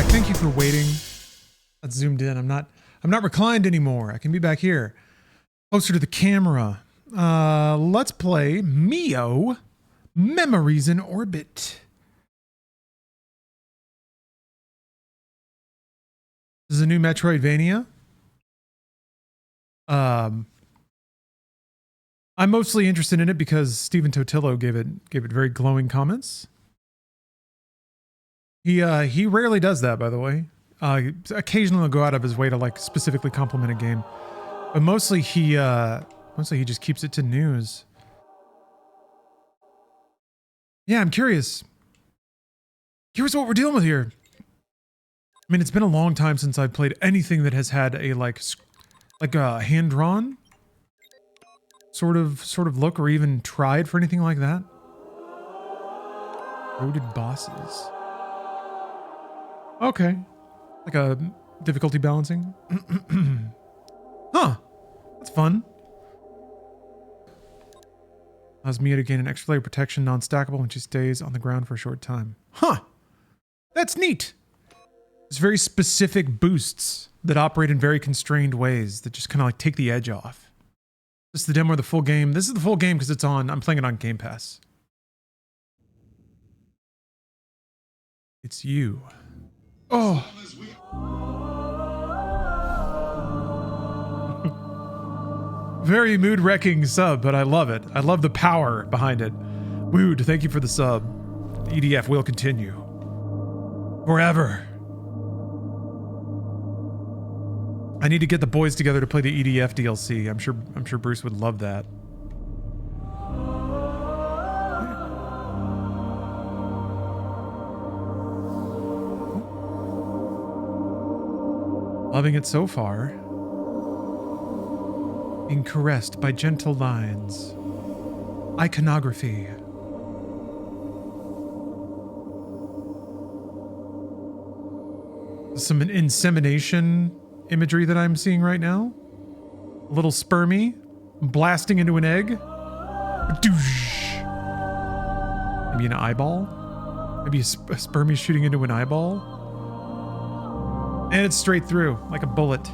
Thank you for waiting. That's zoomed in. I'm not reclined anymore. I can be back here. Closer to the camera. Let's play MIO, Memories in Orbit. This is a new Metroidvania. I'm mostly interested in it because Stephen Totillo gave it very glowing comments. He rarely does that, by the way. Occasionally he'll go out of his way to like specifically compliment a game, but mostly he just keeps it to news. Yeah, I'm curious. Here's what we're dealing with here. I mean, it's been a long time since I've played anything that has had a like a hand-drawn sort of look, or even tried for anything like that. Loaded bosses. Okay. Like a difficulty balancing. Huh. That's fun. Allows Mia to gain an extra layer of protection, non-stackable, when she stays on the ground for a short time. Huh. That's neat. There's very specific boosts that operate in very constrained ways that just kind of like take the edge off. This is the demo or the full game. This is the full game because it's on, I'm playing it on Game Pass. It's you. Oh. Very mood-wrecking sub, but I love it. I love the power behind it. Wood, thank you for the sub. The EDF will continue. Forever. I need to get the boys together to play the EDF DLC. I'm sure Bruce would love that. Loving it so far. Being caressed by gentle lines. Iconography. Some insemination imagery that I'm seeing right now. A little spermy blasting into an egg. Maybe an eyeball. Maybe a spermy shooting into an eyeball. And it's straight through, like a bullet.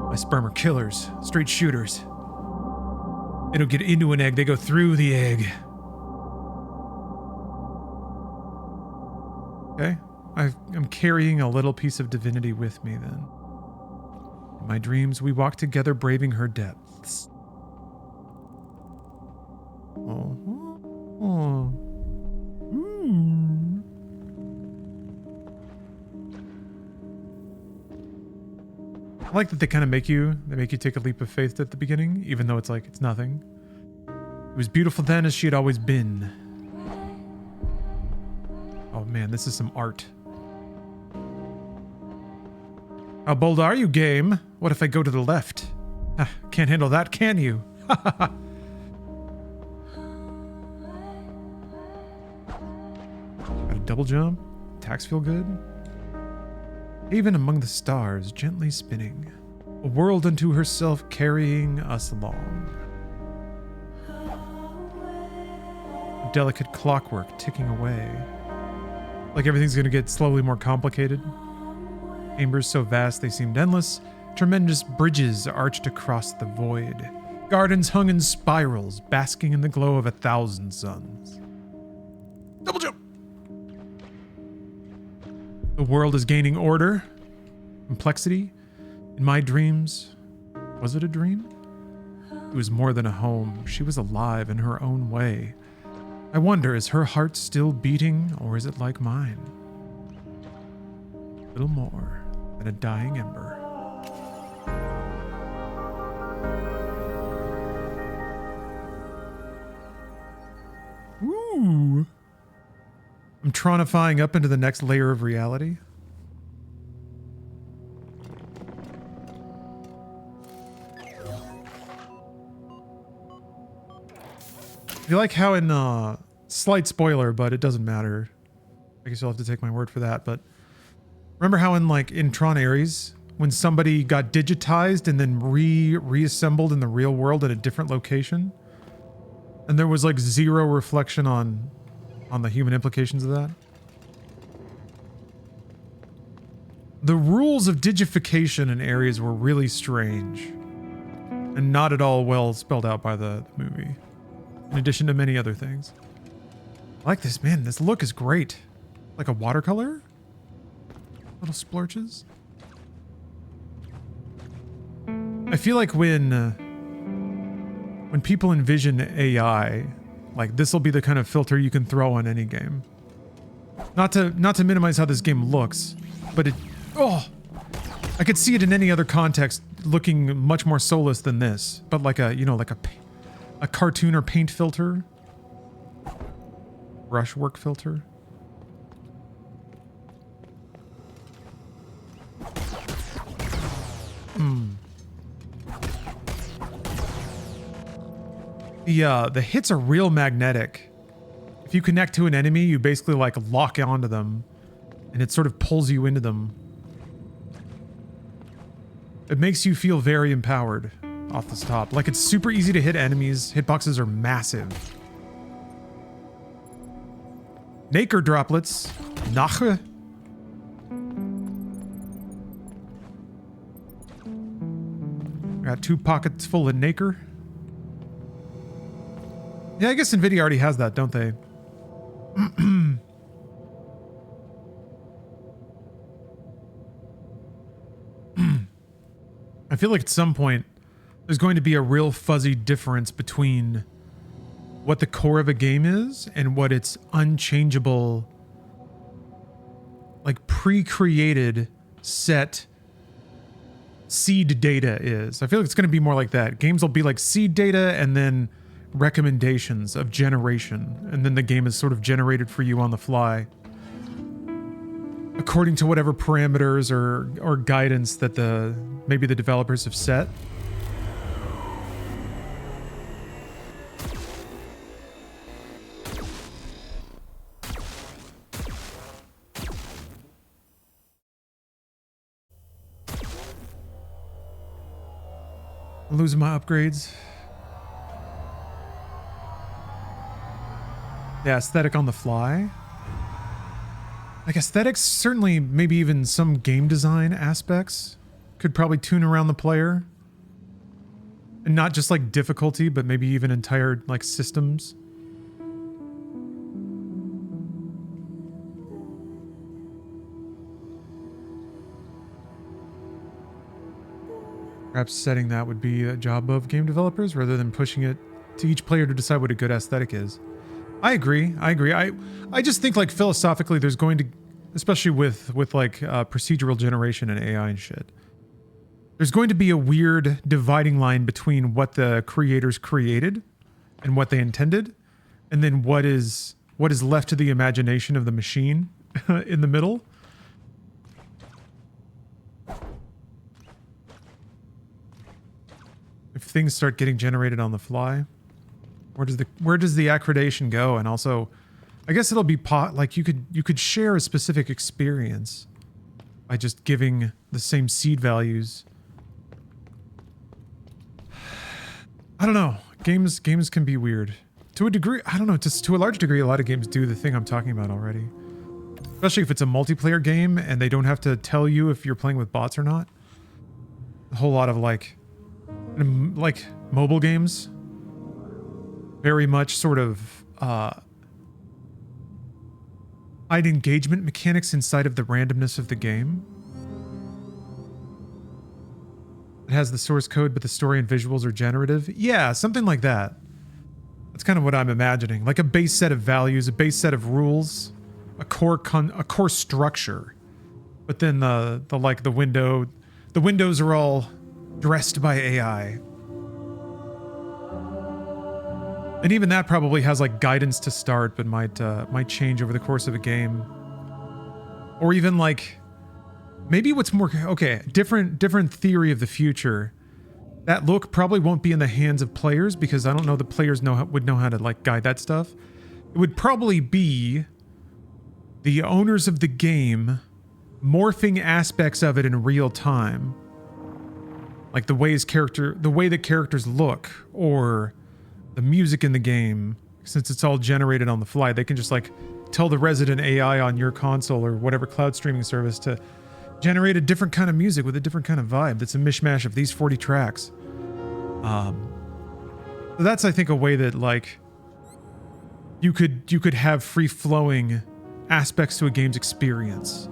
My sperm are killers, straight shooters. They don't get into an egg, they go through the egg. Okay, I'm carrying a little piece of divinity with me then. In my dreams, we walk together braving her depths. Oh. I like that they kind of make you take a leap of faith at the beginning, even though it's like, it's nothing. It was beautiful then as she had always been. Oh man, this is some art. How bold are you, game? What if I go to the left? Can't handle that, can you? Got a double jump? Attacks feel good? Even among the stars, gently spinning, a world unto herself carrying us along. Delicate clockwork ticking away. Like everything's gonna get slowly more complicated. Chambers so vast they seemed endless, tremendous bridges arched across the void. Gardens hung in spirals, basking in the glow of 1,000 suns. Double jump! The world is gaining order, complexity. In my dreams, was it a dream? It was more than a home. She was alive in her own way. I wonder, is her heart still beating, or is it like mine? A little more than a dying ember. Ooh. I'm tronifying up into the next layer of reality. I feel like how in, slight spoiler, but it doesn't matter. I guess you'll have to take my word for that, but remember how in Tron Ares, when somebody got digitized and then reassembled in the real world at a different location? And there was like zero reflection on the human implications of that? The rules of digification in areas were really strange and not at all well spelled out by the movie, in addition to many other things. I like this, man. This look is great. Like a watercolor? Little splorches. I feel like when people envision AI, like this will be the kind of filter you can throw on any game. Not to minimize how this game looks, but I could see it in any other context looking much more soulless than this, but like a, you know, like a cartoon or paint filter. Brushwork filter. The hits are real magnetic. If you connect to an enemy, you basically like lock onto them and it sort of pulls you into them. It makes you feel very empowered off the top. Like it's super easy to hit enemies. Hitboxes are massive. Nacre droplets. Nacre. Got 2 pockets full of nacre. Yeah, I guess NVIDIA already has that, don't they? I feel like at some point there's going to be a real fuzzy difference between what the core of a game is and what its unchangeable, like pre-created set seed data is. I feel like it's going to be more like that. Games will be like seed data and then recommendations of generation, and then the game is sort of generated for you on the fly according to whatever parameters or guidance that maybe the developers have set. I'm losing my upgrades. Yeah, aesthetic on the fly. Like aesthetics, certainly maybe even some game design aspects could probably tune around the player. And not just like difficulty, but maybe even entire like systems. Perhaps setting that would be a job of game developers rather than pushing it to each player to decide what a good aesthetic is. I agree. I just think like philosophically there's going to, especially with like procedural generation and AI and shit, there's going to be a weird dividing line between what the creators created and what they intended, and then what is left to the imagination of the machine in the middle. If things start getting generated on the fly, where does the accreditation go? And also, I guess it'll be like you could share a specific experience by just giving the same seed values. I don't know. Games can be weird to a degree. I don't know. Just to a large degree, a lot of games do the thing I'm talking about already. Especially if it's a multiplayer game and they don't have to tell you if you're playing with bots or not. A whole lot of like mobile games. Very much sort of hide engagement mechanics inside of the randomness of the game. It has the source code, but the story and visuals are generative. Yeah, something like that. That's kind of what I'm imagining. Like a base set of values, a base set of rules, a core structure. But then the windows are all dressed by AI. And even that probably has like guidance to start, but might change over the course of a game. Or even like, maybe what's more, okay, different theory of the future. That look probably won't be in the hands of players because I don't know the players would know how to like guide that stuff. It would probably be the owners of the game morphing aspects of it in real time. Like the way the characters look, or the music in the game, since it's all generated on the fly, they can just like tell the resident AI on your console or whatever cloud streaming service to generate a different kind of music with a different kind of vibe. That's a mishmash of these 40 tracks. So that's, I think, a way that like you could have free-flowing aspects to a game's experience,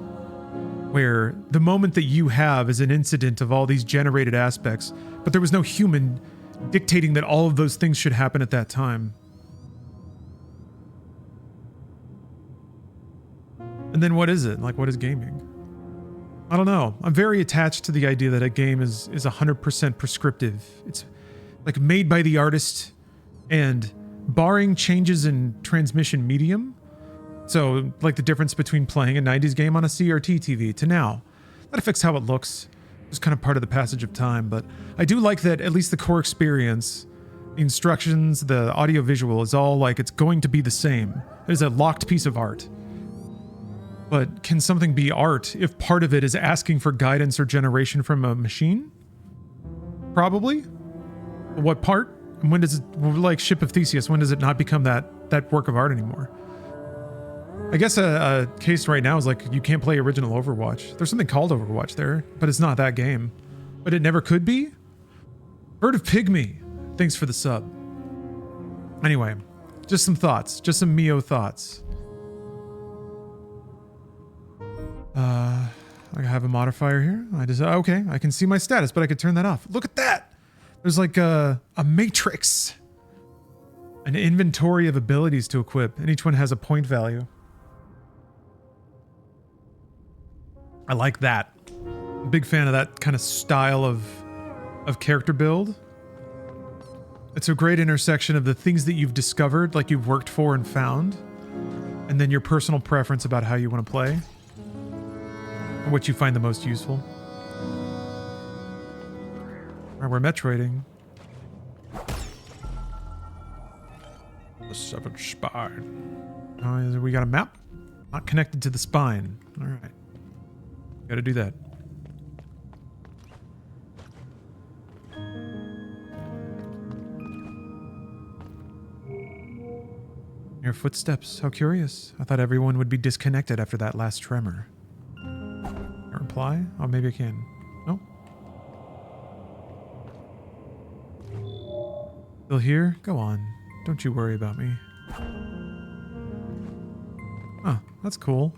where the moment that you have is an incident of all these generated aspects, but there was no human dictating that all of those things should happen at that time. And then what is it? Like, what is gaming? I don't know. I'm very attached to the idea that a game is 100% prescriptive. It's like made by the artist, and barring changes in transmission medium, so like the difference between playing a 90s game on a CRT TV to now, that affects how it looks. It's kind of part of the passage of time, but I do like that at least the core experience, the instructions, the audio visual is all like it's going to be the same. It is a locked piece of art. But can something be art if part of it is asking for guidance or generation from a machine? Probably. What part? And when does it, like Ship of Theseus, when does it not become that work of art anymore? I guess a case right now is like you can't play original Overwatch. There's something called Overwatch there, but it's not that game. But it never could be? Bird of Pygmy, thanks for the sub. Anyway, just some thoughts, just some MIO thoughts. I have a modifier here. Okay, I can see my status, but I could turn that off. Look at that! There's like a matrix. An inventory of abilities to equip, and each one has a point value. I like that. I'm a big fan of that kind of style of character build. It's a great intersection of the things that you've discovered, like you've worked for and found, and then your personal preference about how you want to play, or what you find the most useful. Alright, we're Metroiding. The seventh spine. Oh, we got a map? Not connected to the spine. Alright. Gotta do that. Your footsteps. How curious. I thought everyone would be disconnected after that last tremor. Can I reply? Oh, maybe I can. No? Still here? Go on. Don't you worry about me. Oh, that's cool.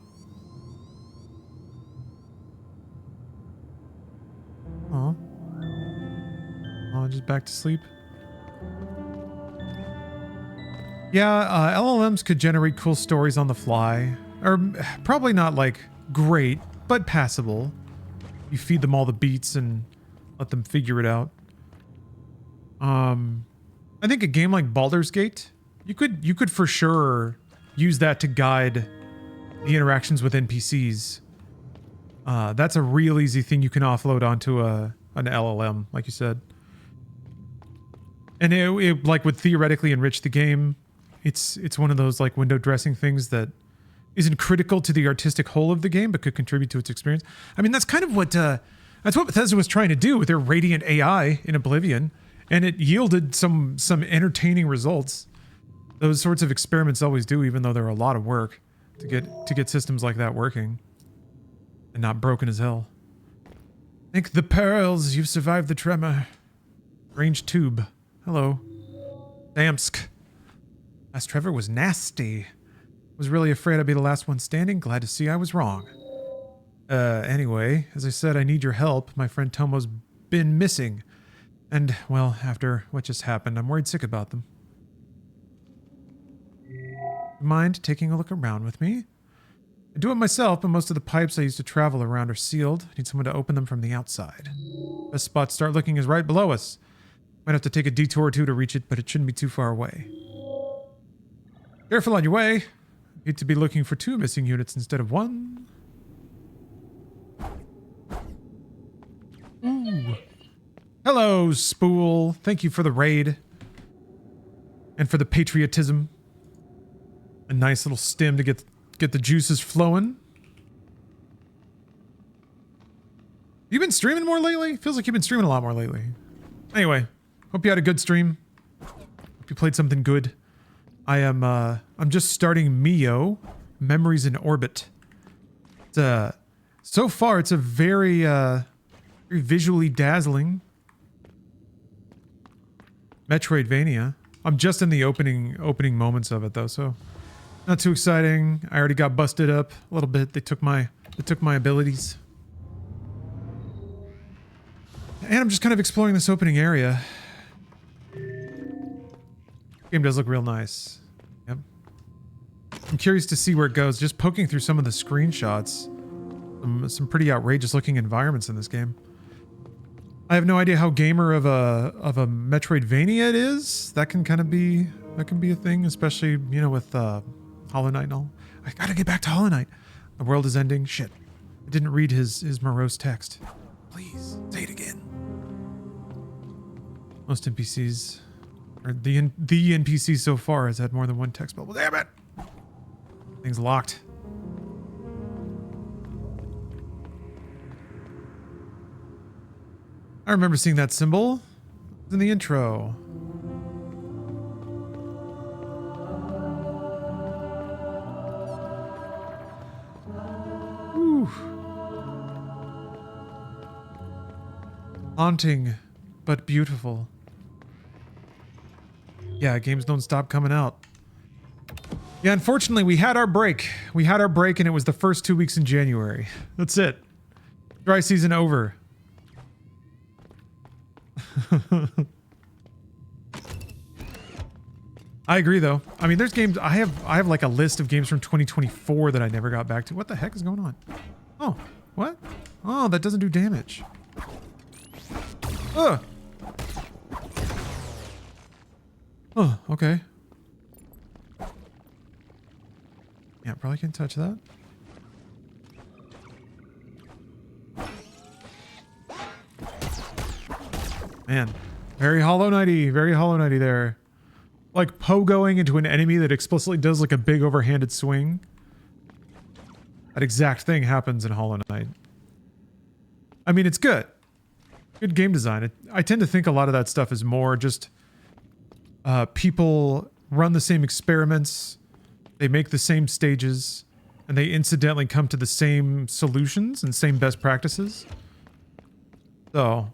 Oh. Oh, just back to sleep. Yeah, LLMs could generate cool stories on the fly. Or probably not like great, but passable. You feed them all the beats and let them figure it out. I think a game like Baldur's Gate, you could for sure use that to guide the interactions with NPCs. That's a real easy thing you can offload onto an LLM, like you said. And it like would theoretically enrich the game. It's one of those like window dressing things that isn't critical to the artistic whole of the game, but could contribute to its experience. I mean, that's kind of what that's what Bethesda was trying to do with their Radiant AI in Oblivion, and it yielded some entertaining results. Those sorts of experiments always do, even though they're a lot of work to get systems like that working and not broken as hell. Thank the pearls, you've survived the tremor. Range tube. Hello. Damsk. Last Trevor was nasty. Was really afraid I'd be the last one standing. Glad to see I was wrong. Anyway, as I said, I need your help. My friend Tomo's been missing. And, well, after what just happened, I'm worried sick about them. Mind taking a look around with me? I do it myself, but most of the pipes I used to travel around are sealed. I need someone to open them from the outside. Best spot to start looking is right below us. Might have to take a detour or two to reach it, but it shouldn't be too far away. Careful on your way. Need to be looking for 2 missing units instead of 1. Ooh. Hello, Spool. Thank you for the raid. And for the patriotism. A nice little stim to get the juices flowing. You been streaming more lately? Feels like you've been streaming a lot more lately. Anyway, hope you had a good stream. Hope you played something good. I'm just starting MIO, Memories in Orbit. It's a So far, it's a very, very visually dazzling Metroidvania. I'm just in the opening moments of it though, so not too exciting. I already got busted up a little bit. They took my abilities. And I'm just kind of exploring this opening area. Game does look real nice. Yep. I'm curious to see where it goes. Just poking through some of the screenshots. Some pretty outrageous looking environments in this game. I have no idea how gamer of a Metroidvania it is. That can kind of be a thing, especially, you know, with Hollow Knight and all. I gotta get back to Hollow Knight. The world is ending. Shit. I didn't read his morose text. Please say it again. Most NPCs, or the NPC so far has had more than one text bubble. Damn it! Thing's locked. I remember seeing that symbol. It was in the intro. Whew. Haunting, but beautiful. Yeah, games don't stop coming out. Yeah, unfortunately, we had our break. We had our break, and it was the first 2 weeks in January. That's it. Dry season over. I agree, though. I mean, there's games. I have like a list of games from 2024 that I never got back to. What the heck is going on? Oh, what? Oh, that doesn't do damage. Ugh. Oh, okay. Yeah, probably can't touch that. Man, very Hollow Knighty, very Hollow Knighty there. Like pogoing into an enemy that explicitly does like a big overhanded swing. That exact thing happens in Hollow Knight. I mean, it's good. Good game design. I tend to think a lot of that stuff is more just people run the same experiments, they make the same stages, and they incidentally come to the same solutions and same best practices. So,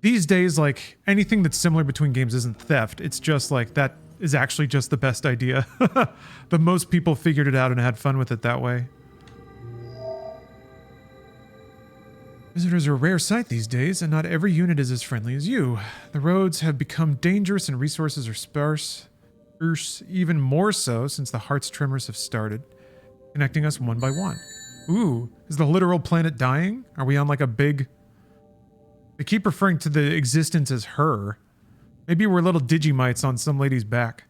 these days, like, anything that's similar between games isn't theft. It's just like, that is actually just the best idea. The most people figured it out and had fun with it that way. Visitors are a rare sight these days, and not every unit is as friendly as you. The roads have become dangerous and resources are sparse. Even more so since the Heart's Tremors have started, connecting us one by one. Ooh, is the literal planet dying? Are we on like a big... They keep referring to the existence as her. Maybe we're little Digimites on some lady's back.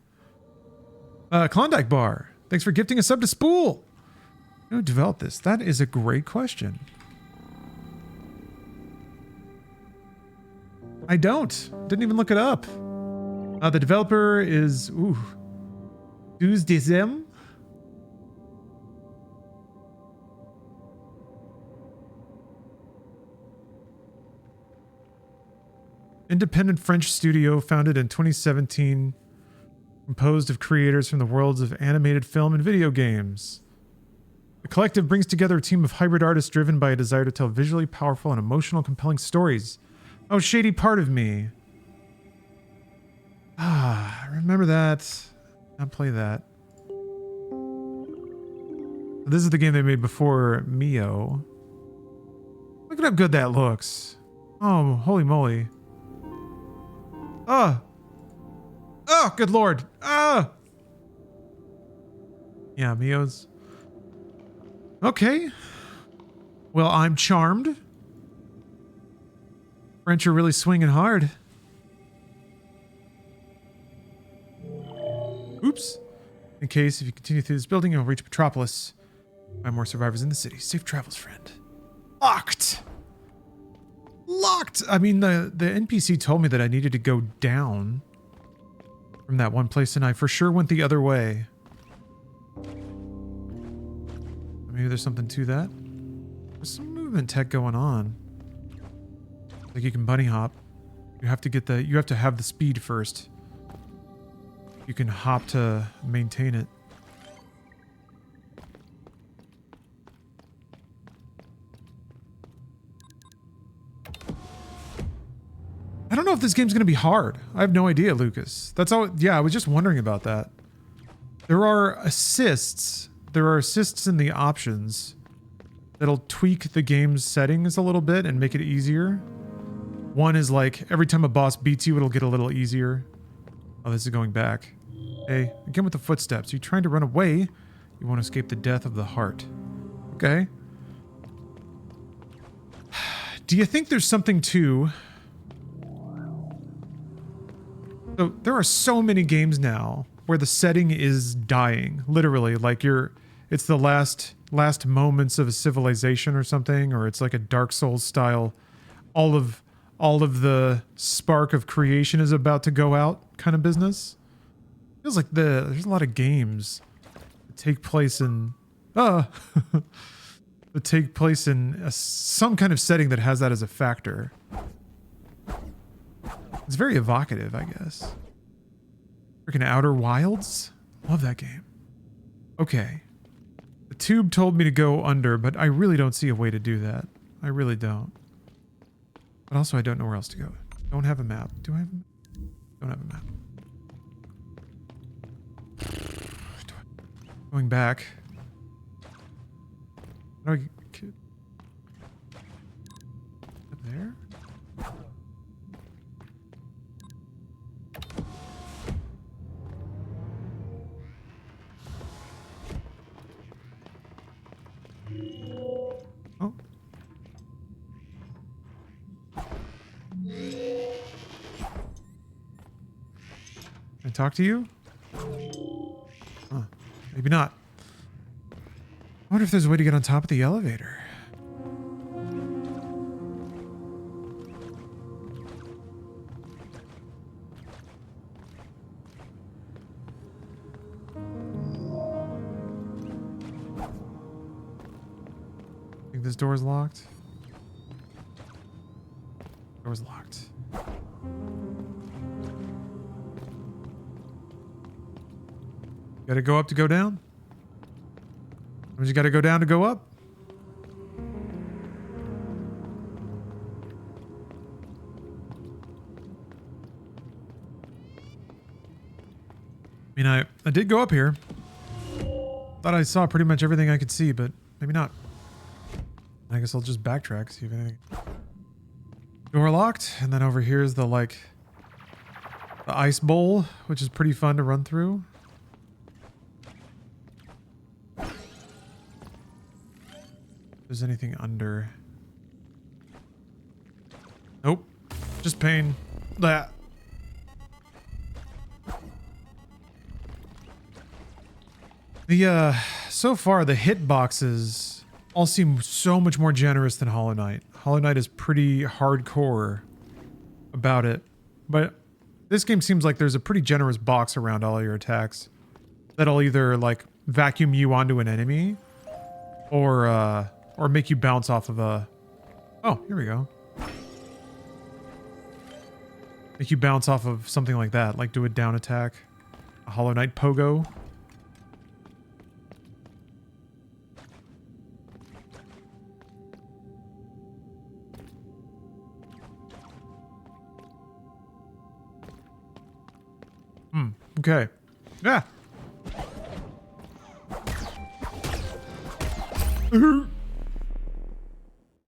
Klondike Bar. Thanks for gifting a sub to Spool. Who developed this? That is a great question. I don't. Didn't even look it up. The developer is... Ooh. Douze Dezem? Independent French studio founded in 2017, composed of creators from the worlds of animated film and video games. The collective brings together a team of hybrid artists driven by a desire to tell visually powerful and emotional, compelling stories. Oh, shady part of me. Ah, remember that. I'll play that. This is the game they made before MIO. Look at how good that looks. Oh, holy moly. Oh. Oh, good lord. Ah. Yeah, MIO's. Okay. Well, I'm charmed. French are really swinging hard. Oops. In case, if you continue through this building, you'll reach Metropolis. Find more survivors in the city. Safe travels, friend. Locked! Locked! I mean, the NPC told me that I needed to go down from that one place, and I for sure went the other way. Maybe there's something to that. There's some movement tech going on. Like you can bunny hop. You have to have the speed first. You can hop to maintain it. this game's going to be hard. I have no idea, Lucas. That's all. Yeah, I was just wondering about that. There are assists. There are assists in the options that'll tweak the game's settings a little bit and make it easier. One is like, every time a boss beats you, it'll get a little easier. Oh, this is going back. Hey, again with the footsteps. You're trying to run away. You want to escape the death of the heart. Okay. Do you think there's something to... So, there are so many games now where the setting is dying. Literally, like it's the last moments of a civilization or something, or it's like a Dark Souls style. All of the spark of creation is about to go out kind of business. Feels like there's a lot of games that take place in that take place in some kind of setting that has that as a factor. It's very evocative, I guess. Freaking Outer Wilds? Love that game. Okay. The tube told me to go under, but I really don't see a way to do that. I really don't. But also, I don't know where else to go. Don't have a map. Do I have a map? Don't have a map. Going back. How do I get up there? Oh. Can I talk to you? Huh. Maybe not. I wonder if there's a way to get on top of the elevator. Think this door's locked? Door's locked. Gotta go up to go down? Or you gotta go down to go up? I mean, I did go up here. Thought I saw pretty much everything I could see, but maybe not. I guess I'll just backtrack, see if anything... Door locked, and then over here is the, like... the ice bowl, which is pretty fun to run through. If there's anything under... Nope. Just pain. That. So far, the hitboxes all seem so much more generous than Hollow Knight. Hollow Knight is pretty hardcore about it. But this game seems like there's a pretty generous box around all your attacks. That'll either, like, vacuum you onto an enemy, or make you bounce off of a... Oh, here we go. Make you bounce off of something like that, like do a down attack. A Hollow Knight pogo. Okay. Yeah.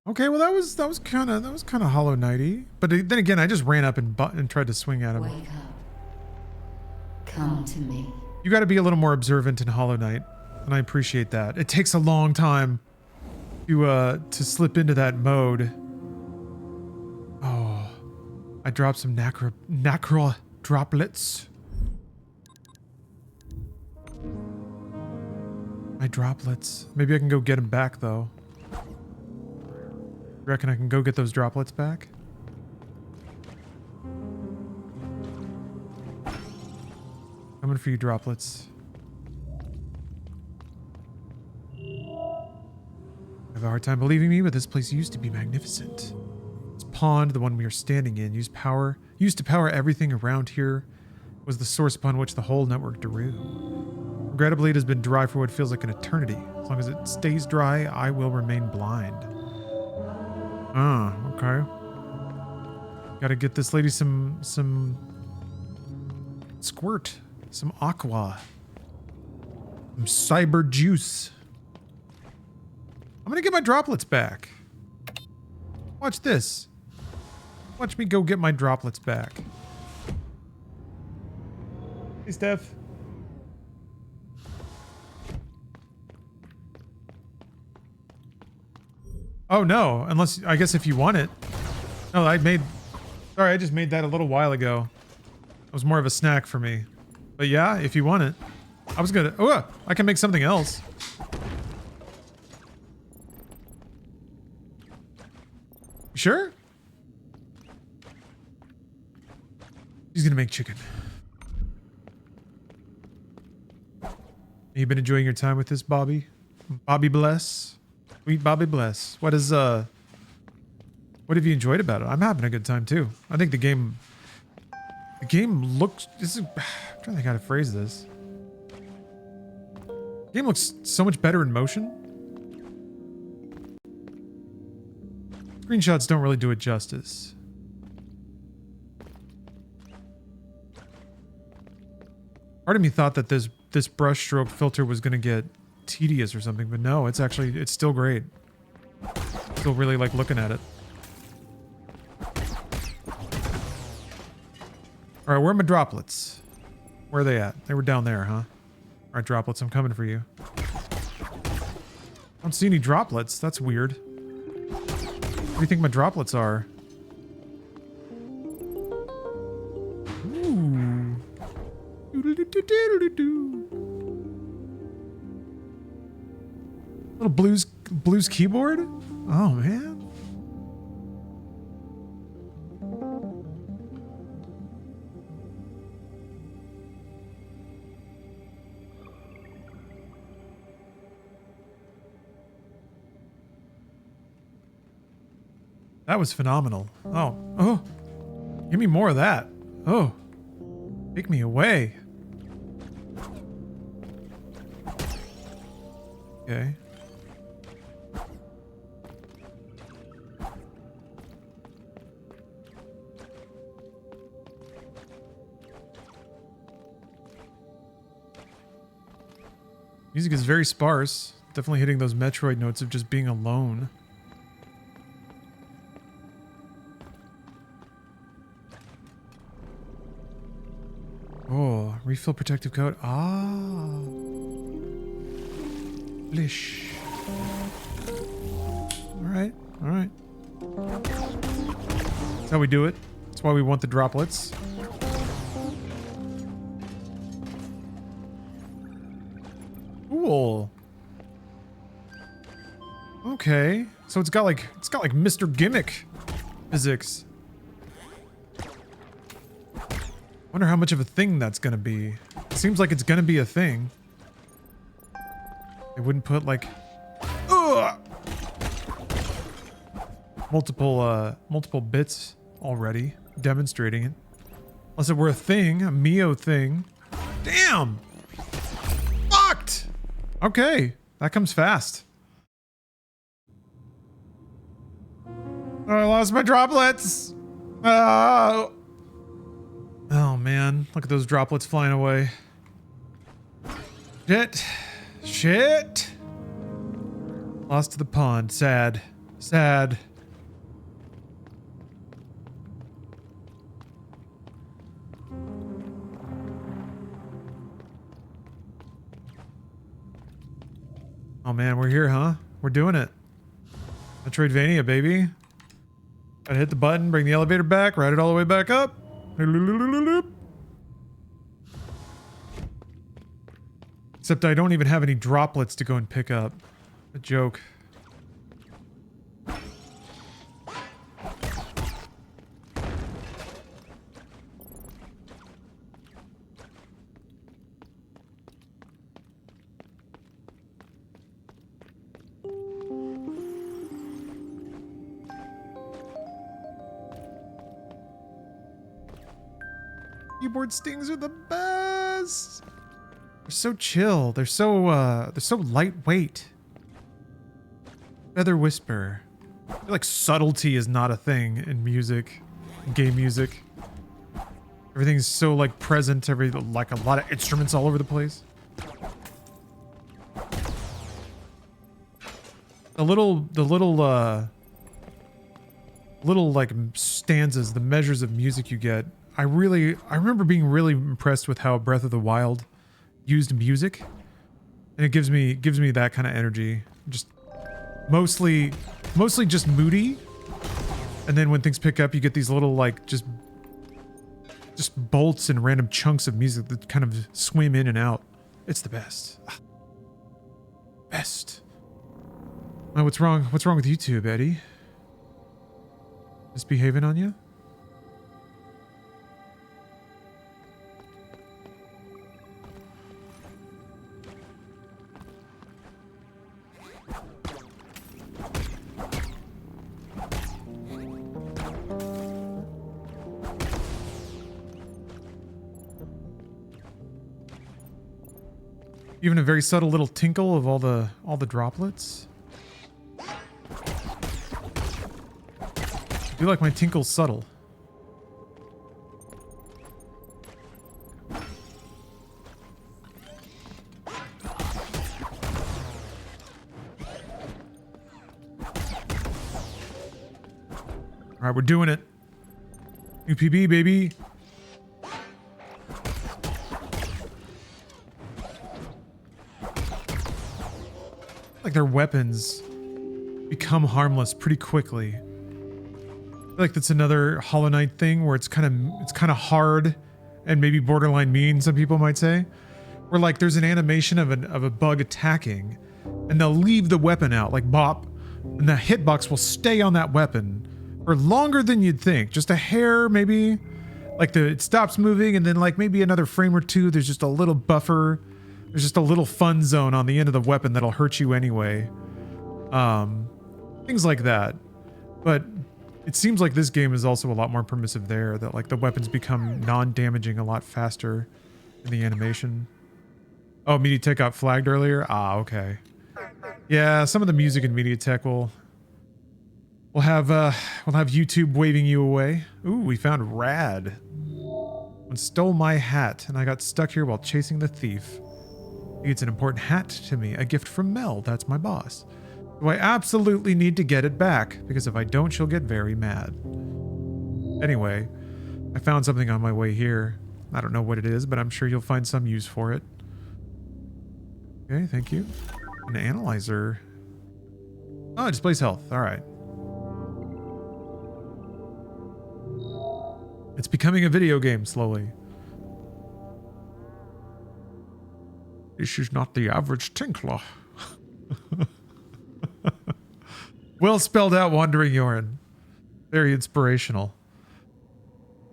Okay, well that was kind of Hollow Knight-y. But then again, I just ran up and tried to swing at him. Wake up. Come to me. You got to be a little more observant in Hollow Knight, and I appreciate that. It takes a long time to slip into that mode. Oh, I dropped some nacro droplets. My droplets. Maybe I can go get them back, though. Reckon I can go get those droplets back? Coming for you, droplets. I have a hard time believing me, but this place used to be magnificent. This pond, the one we are standing in, used to power everything around here, was the source upon which the whole network drew. Regrettably, it has been dry for what feels like an eternity. As long as it stays dry, I will remain blind. Ah, okay. Gotta get this lady some squirt, some aqua, some cyber juice. I'm gonna get my droplets back. Watch this. Watch me go get my droplets back. Hey, Steph. Oh no, unless, I guess if you want it. No, sorry, I just made that a little while ago. It was more of a snack for me. But yeah, if you want it. I was gonna, I can make something else. You sure? He's gonna make chicken. You been enjoying your time with this, Bobby? Bobby Bless? Sweet Bobby Bless. What have you enjoyed about it? I'm having a good time too. I think the game looks, I'm trying to think how to phrase this. The game looks so much better in motion. Screenshots don't really do it justice. Part of me thought that this brushstroke filter was going to get tedious or something, but no, it's still great. Still really like looking at it. All right, where are my droplets? Where are they at? They were down there, huh? All right, droplets, I'm coming for you. I don't see any droplets. That's weird. What do you think my droplets are? Ooh. Little blues keyboard? Oh man. That was phenomenal. Oh. Give me more of that. Oh. Take me away. Okay. Music is very sparse. Definitely hitting those Metroid notes of just being alone. Oh, refill protective coat. Ah. Blish. Alright, alright. That's how we do it. That's why we want the droplets. Cool. Okay. So it's got like Mr. Gimmick physics. Wonder how much of a thing that's gonna be. It seems like it's gonna be a thing. They wouldn't put like multiple bits already demonstrating it. Unless it were a thing, a MIO thing. Damn! Fucked! Okay, that comes fast. Oh, I lost my droplets! Oh! Oh man, look at those droplets flying away. Shit! Lost to the pond. Sad. Sad. Oh man, we're here, huh? We're doing it. Metroidvania, baby. Gotta hit the button, bring the elevator back, ride it all the way back up. Except I don't even have any droplets to go and pick up. A joke. Keyboard stings are the best. They're so chill. They're so lightweight. Feather whisper. I feel like subtlety is not a thing in music. game music. Everything's so like present, like a lot of instruments all over the place. The little like stanzas, the measures of music you get. I remember being really impressed with how Breath of the Wild used music, and it gives me that kind of energy. Just mostly just moody, and then when things pick up, you get these little like just bolts and random chunks of music that kind of swim in and out. It's the best. Best. Oh, what's wrong? What's wrong with YouTube, Eddie? Misbehaving on you? Even a very subtle little tinkle of all the droplets. I feel like my tinkle's subtle. Alright, we're doing it. UPB, baby. Like their weapons become harmless pretty quickly. I feel like that's another Hollow Knight thing where it's kind of hard and maybe borderline mean, some people might say. Where like there's an animation of a bug attacking and they'll leave the weapon out, like bop, and the hitbox will stay on that weapon for longer than you'd think. Just a hair, maybe. Like it stops moving and then like maybe another frame or two, there's just a little buffer. There's just a little fun zone on the end of the weapon that'll hurt you anyway. Things like that. But it seems like this game is also a lot more permissive there, that like the weapons become non-damaging a lot faster in the animation. Oh, MediaTek got flagged earlier? Ah, okay. Yeah, some of the music in MediaTek will have YouTube waving you away. Ooh, we found rad. One stole my hat and I got stuck here while chasing the thief. It's an important hat to me, a gift from Mel, that's my boss. So I absolutely need to get it back, because if I don't, she'll get very mad. Anyway, I found something on my way here. I don't know what it is, but I'm sure you'll find some use for it. Okay, thank you. An analyzer. Oh, it displays health. Alright. It's becoming a video game, slowly. This is not the average tinkler. Well spelled out, Wandering Yorin. Very inspirational.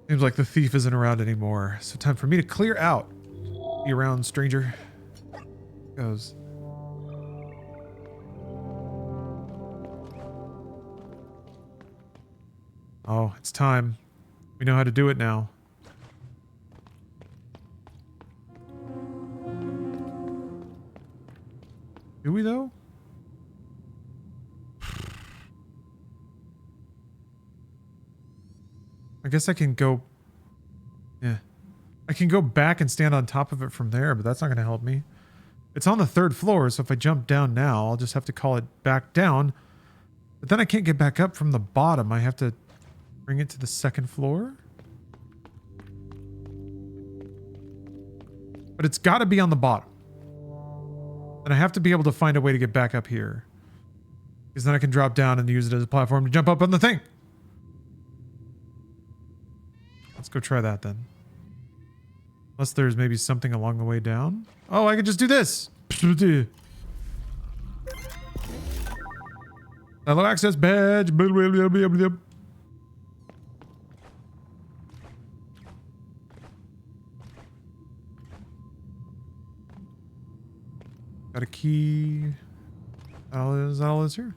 Seems like the thief isn't around anymore. So time for me to clear out. Be around, stranger. Goes. Oh, it's time. We know how to do it now. Do we though? I guess I can go... Yeah. I can go back and stand on top of it from there, but that's not going to help me. It's on the 3rd floor, so if I jump down now, I'll just have to call it back down. But then I can't get back up from the bottom. I have to bring it to the 2nd floor. But it's got to be on the bottom. And I have to be able to find a way to get back up here. Because then I can drop down and use it as a platform to jump up on the thing. Let's go try that then. Unless there's maybe something along the way down. Oh, I could just do this. Hello, access badge. Got a key. Is that all is here?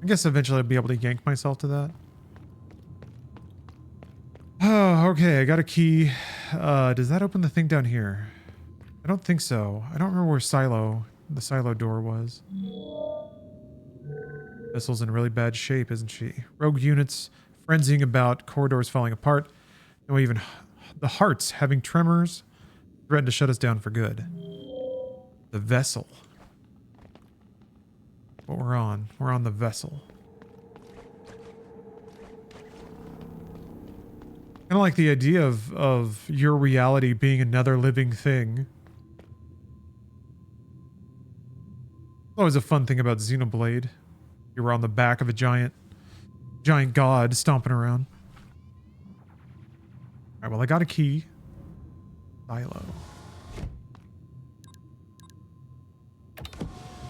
I guess eventually I'll be able to yank myself to that. Oh, okay. I got a key. Does that open the thing down here? I don't think so. I don't remember where the silo door was. Vessel's in really bad shape, isn't she? Rogue units frenzying about, corridors falling apart. No, even the hearts having tremors threaten to shut us down for good. The vessel. What we're on. We're on the vessel. Kind of like the idea of your reality being another living thing. Always a fun thing about Xenoblade. You were on the back of a giant god stomping around. Alright, well I got a key. Silo.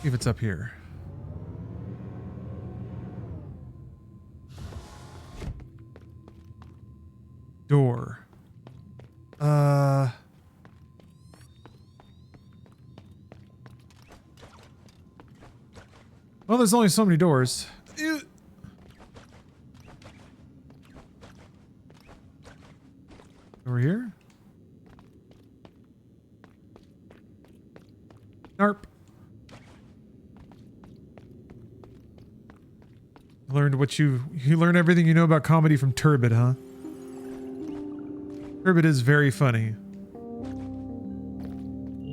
See if it's up here. Door. Well, there's only so many doors. Ew. Over here? Narp. You learned everything you know about comedy from Turbid, huh? Turbid is very funny.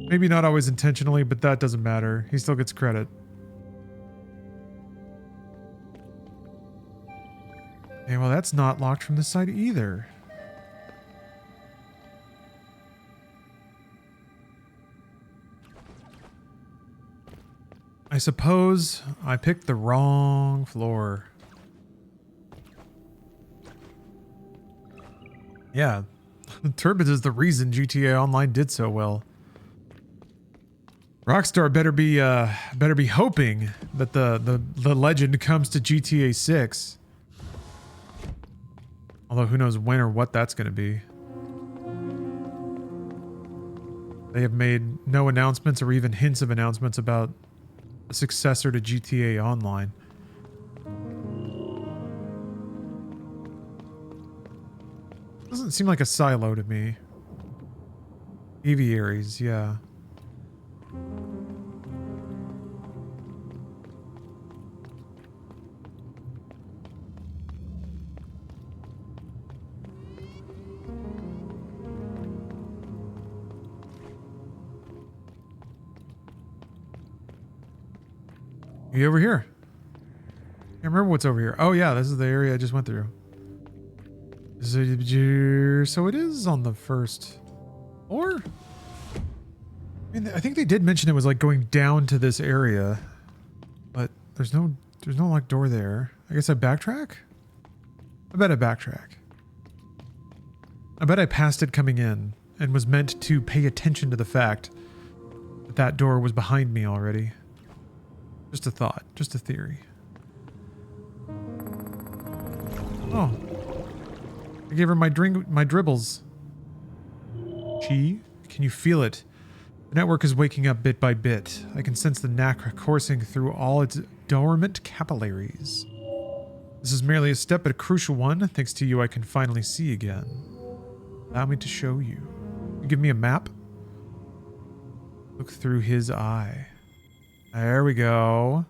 Maybe not always intentionally, but that doesn't matter. He still gets credit. Okay, well that's not locked from this side either. I suppose I picked the wrong floor. Yeah, Turbid is the reason GTA Online did so well. Rockstar better be hoping that the legend comes to GTA 6. Although who knows when or what that's going to be. They have made no announcements or even hints of announcements about a successor to GTA Online. Doesn't seem like a silo to me. Aviaries, yeah. You over here? Can't remember what's over here. Oh yeah, this is the area I just went through. So it is on the first floor? I mean, I think they did mention it was like going down to this area, but there's no locked door there. I guess I backtrack? I bet I backtrack. I bet I passed it coming in and was meant to pay attention to the fact that that door was behind me already. Just a thought, just a theory. Oh. I gave her my dribbles. Chi, can you feel it? The network is waking up bit by bit. I can sense the knack coursing through all its dormant capillaries. This is merely a step, but a crucial one. Thanks to you, I can finally see again. Allow me to show you. You give me a map? Look through his eye. There we go.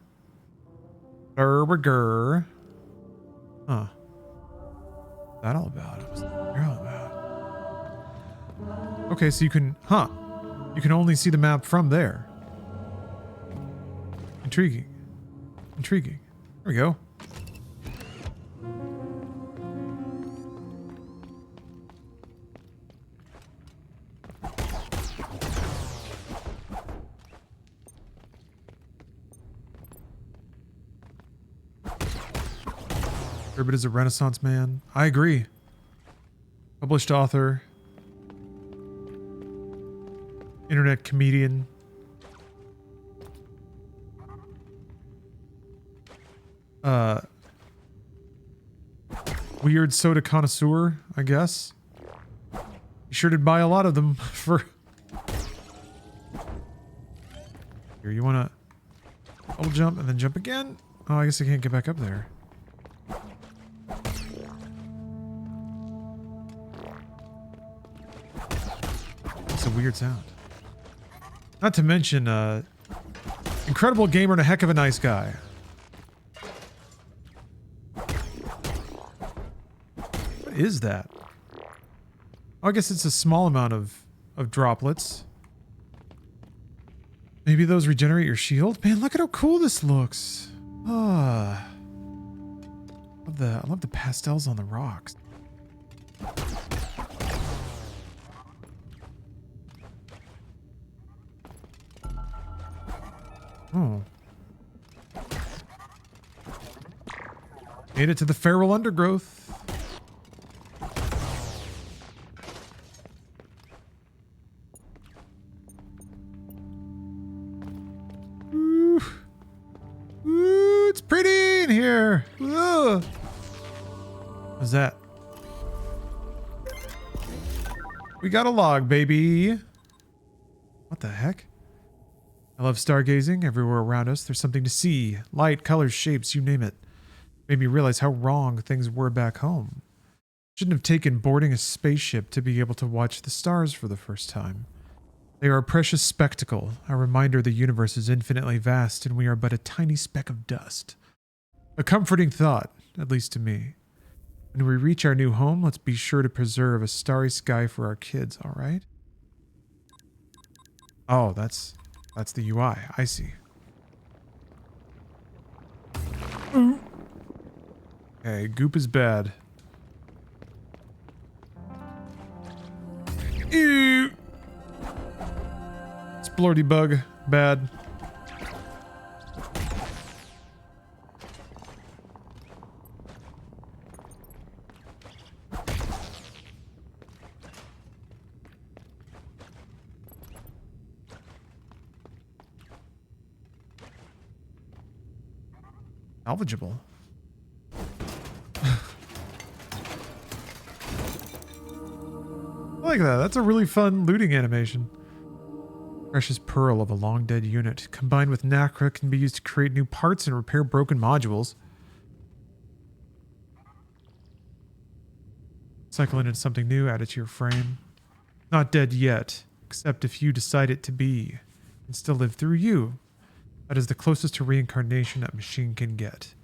Burger. Huh. What's that all about? What's that all about? Okay, so you can... Huh. You can only see the map from there. Intriguing. Intriguing. There we go. Turbid is a Renaissance man. I agree. Published author. Internet comedian. Weird soda connoisseur, I guess. You sure did buy a lot of them for... Here, you wanna... double jump and then jump again? Oh, I guess I can't get back up there. That's a weird sound. Not to mention, incredible gamer and a heck of a nice guy. is that? Oh, I guess it's a small amount of droplets. Maybe those regenerate your shield? Man, look at how cool this looks. Ah. I love the pastels on the rocks. Oh. Made it to the feral undergrowth. Ooh. Ooh, it's pretty in here. Ugh. What's that? We got a log, baby. What the heck? I love stargazing. Everywhere around us, there's something to see. Light, colors, shapes, you name it. Made me realize how wrong things were back home. Shouldn't have taken boarding a spaceship to be able to watch the stars for the first time. They are a precious spectacle, a reminder the universe is infinitely vast and we are but a tiny speck of dust. A comforting thought, at least to me. When we reach our new home, let's be sure to preserve a starry sky for our kids, alright? Oh, that's the UI. I see. Okay, goop is bad. Ew. Splorty bug, bad. Salvageable. I like that. That's a really fun looting animation. Precious pearl of a long dead unit. Combined with nacre can be used to create new parts and repair broken modules. Cycle into something new, add it to your frame. Not dead yet, except if you decide it to be. And still live through you. That is the closest to reincarnation a machine can get.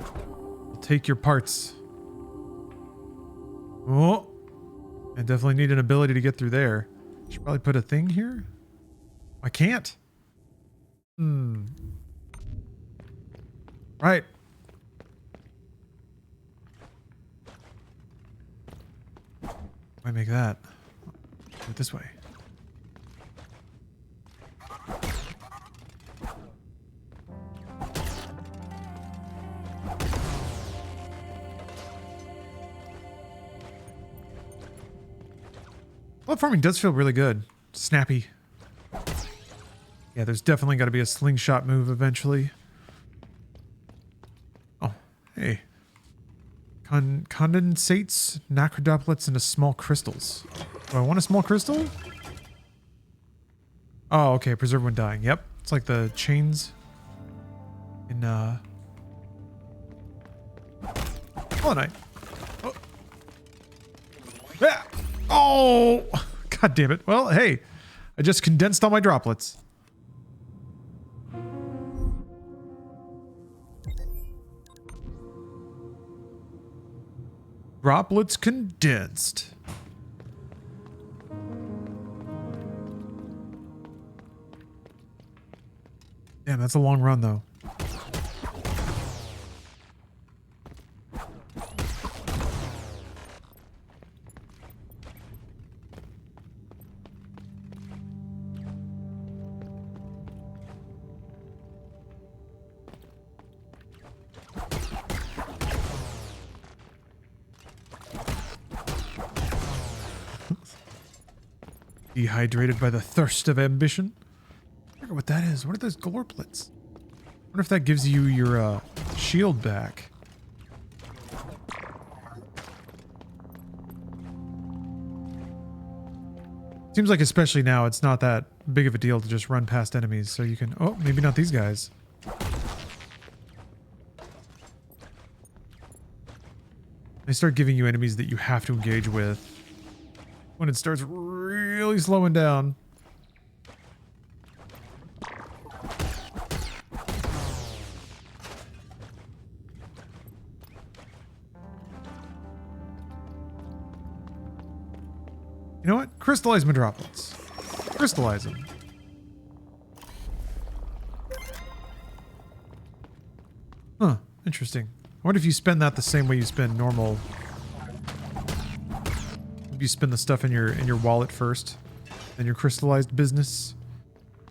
I'll take your parts. Oh, I definitely need an ability to get through there. Should probably put a thing here. I can't. Right. Why make that? Do it this way. Platforming does feel really good. Snappy. Yeah, there's definitely got to be a slingshot move eventually. Oh, hey. Condensates, nacrodoplets into small crystals. Do I want a small crystal? Oh, okay. Preserve when dying. Yep. It's like the chains in, Oh, night. Oh. Ah! Oh! God damn it. Well, hey. I just condensed all my droplets. Droplets condensed. Damn, that's a long run, though. Dehydrated by the thirst of ambition. I wonder what that is. What are those glorplets? I wonder if that gives you your shield back. Seems like especially now it's not that big of a deal to just run past enemies, so you can... Oh, maybe not these guys. They start giving you enemies that you have to engage with when it starts really slowing down. You know what? Crystallize my droplets. Crystallize them. Huh. Interesting. I wonder if you spend that the same way you spend normal. You spend the stuff in your wallet first, then your crystallized business.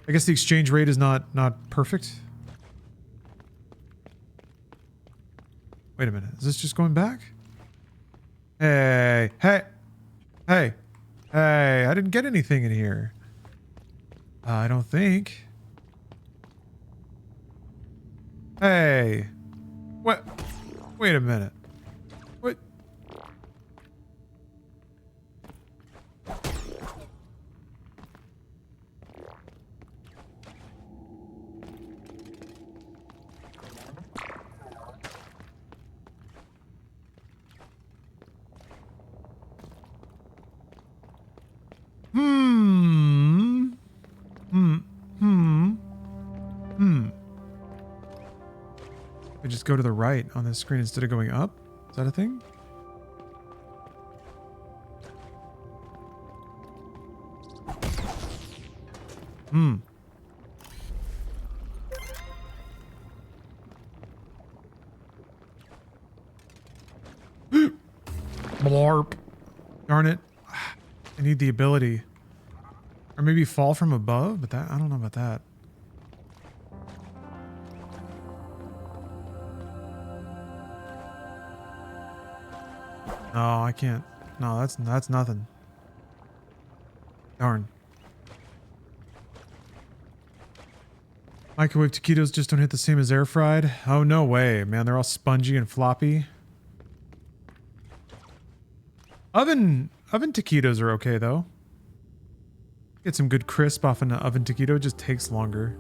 I guess the exchange rate is not perfect. Wait a minute. Is this just going back? Hey, hey, hey, hey! I didn't get anything in here. I don't think. Hey, what? Wait a minute. What? I just go to the right on this screen instead of going up? Is that a thing? Blarp. Darn it. I need the ability. Or maybe fall from above, but that I don't know about that. No, I can't. No, that's nothing. Darn. Microwave taquitos just don't hit the same as air fried. Oh, no way, man. They're all spongy and floppy. Oven taquitos are okay, though. Get some good crisp off an oven taquito. It just takes longer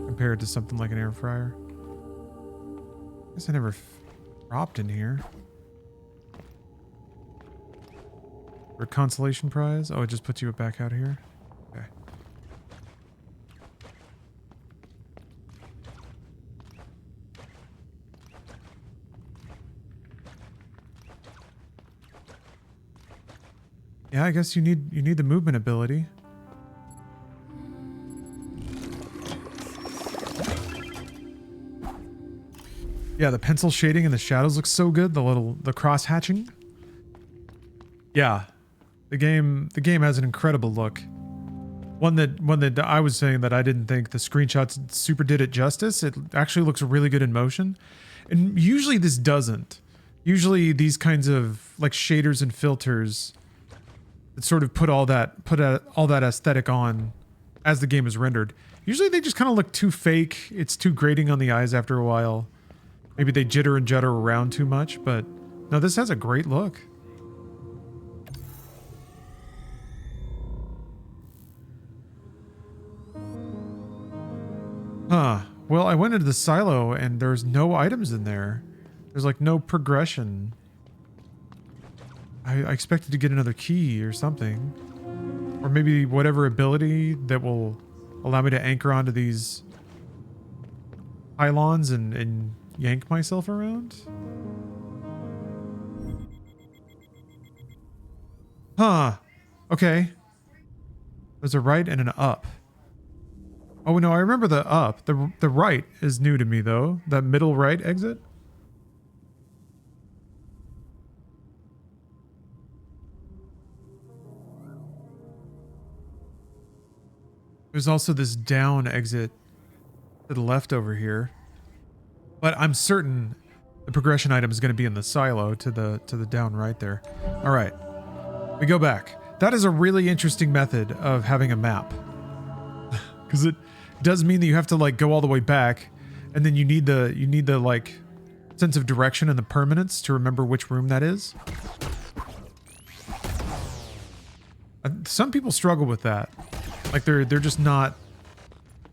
compared to something like an air fryer. Guess I never dropped in here. For a consolation prize? Oh, it just puts you back out here? Okay. Yeah, I guess you need the movement ability. Yeah, the pencil shading and the shadows look so good. The cross hatching. Yeah. The game has an incredible look. One that I was saying that I didn't think the screenshots super did it justice. It actually looks really good in motion. And usually this doesn't. Usually these kinds of like shaders and filters that sort of put all that aesthetic on as the game is rendered. Usually they just kind of look too fake. It's too grating on the eyes after a while. Maybe they jitter and judder around too much, but no, this has a great look. Huh. Well, I went into the silo and there's no items in there. There's like no progression. I expected to get another key or something. Or maybe whatever ability that will allow me to anchor onto these pylons and yank myself around. Huh. Okay. There's a right and an up. Oh no, I remember the up. The right is new to me though. That middle right exit. There's also this down exit to the left over here. But I'm certain the progression item is going to be in the silo to the down right there. All right. We go back. That is a really interesting method of having a map. Cuz it does mean that you have to like go all the way back and then you need the like sense of direction and the permanence to remember which room that is. Some people struggle with that. Like they're just not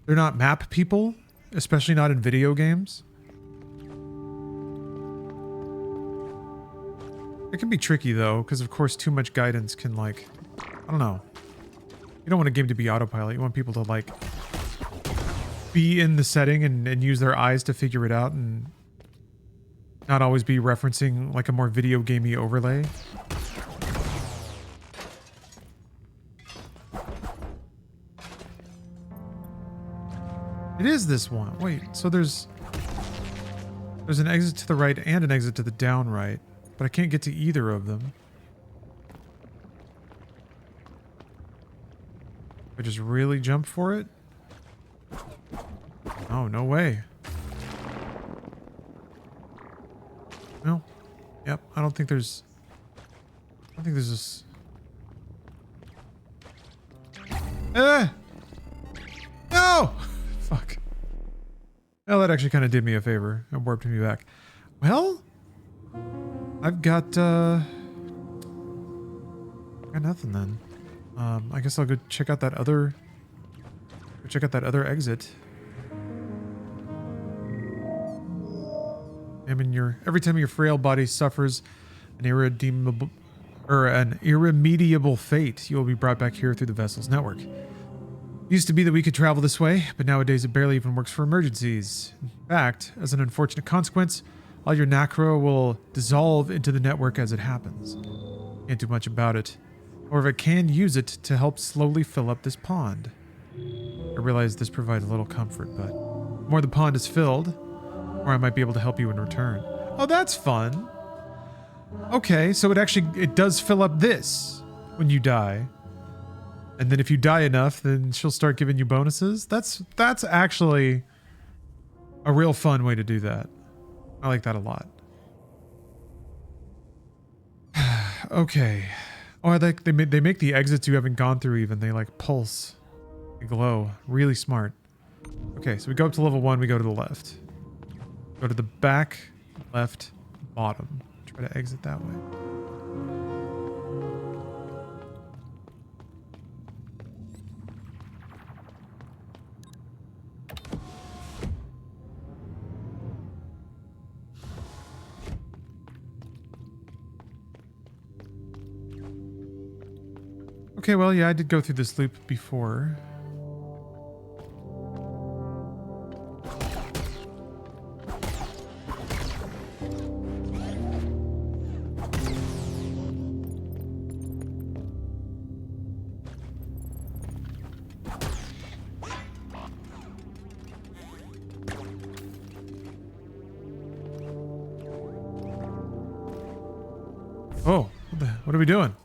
map people, especially not in video games. It can be tricky though, because of course too much guidance can like, I don't know. You don't want a game to be autopilot. You want people to like be in the setting and use their eyes to figure it out and not always be referencing like a more video gamey overlay. It is this one. Wait, so there's an exit to the right and an exit to the down right, but I can't get to either of them. I just really jump for it? Oh, no way. No. Yep, I don't think there's this. No! Fuck. Well, that actually kind of did me a favor. It warped me back. Well, I've got nothing then. I guess I'll go check out that other exit. I mean, every time your frail body suffers an irremediable fate, you will be brought back here through the vessel's network. Used to be that we could travel this way, but nowadays it barely even works for emergencies. In fact, as an unfortunate consequence, all your Nacro will dissolve into the network as it happens. Can't do much about it. However, I can use it to help slowly fill up this pond. I realize this provides little comfort, but the more the pond is filled, the more I might be able to help you in return. Oh, that's fun. Okay, so it does fill up this when you die. And then if you die enough, then she'll start giving you bonuses. That's actually a real fun way to do that. I like that a lot. Okay. Oh, I like they make the exits you haven't gone through even. They like pulse. They glow. Really smart. Okay, so we go up to level 1, we go to the left. Go to the back, left, bottom. Try to exit that way. Okay, well, yeah, I did go through this loop before. Oh, what are we doing?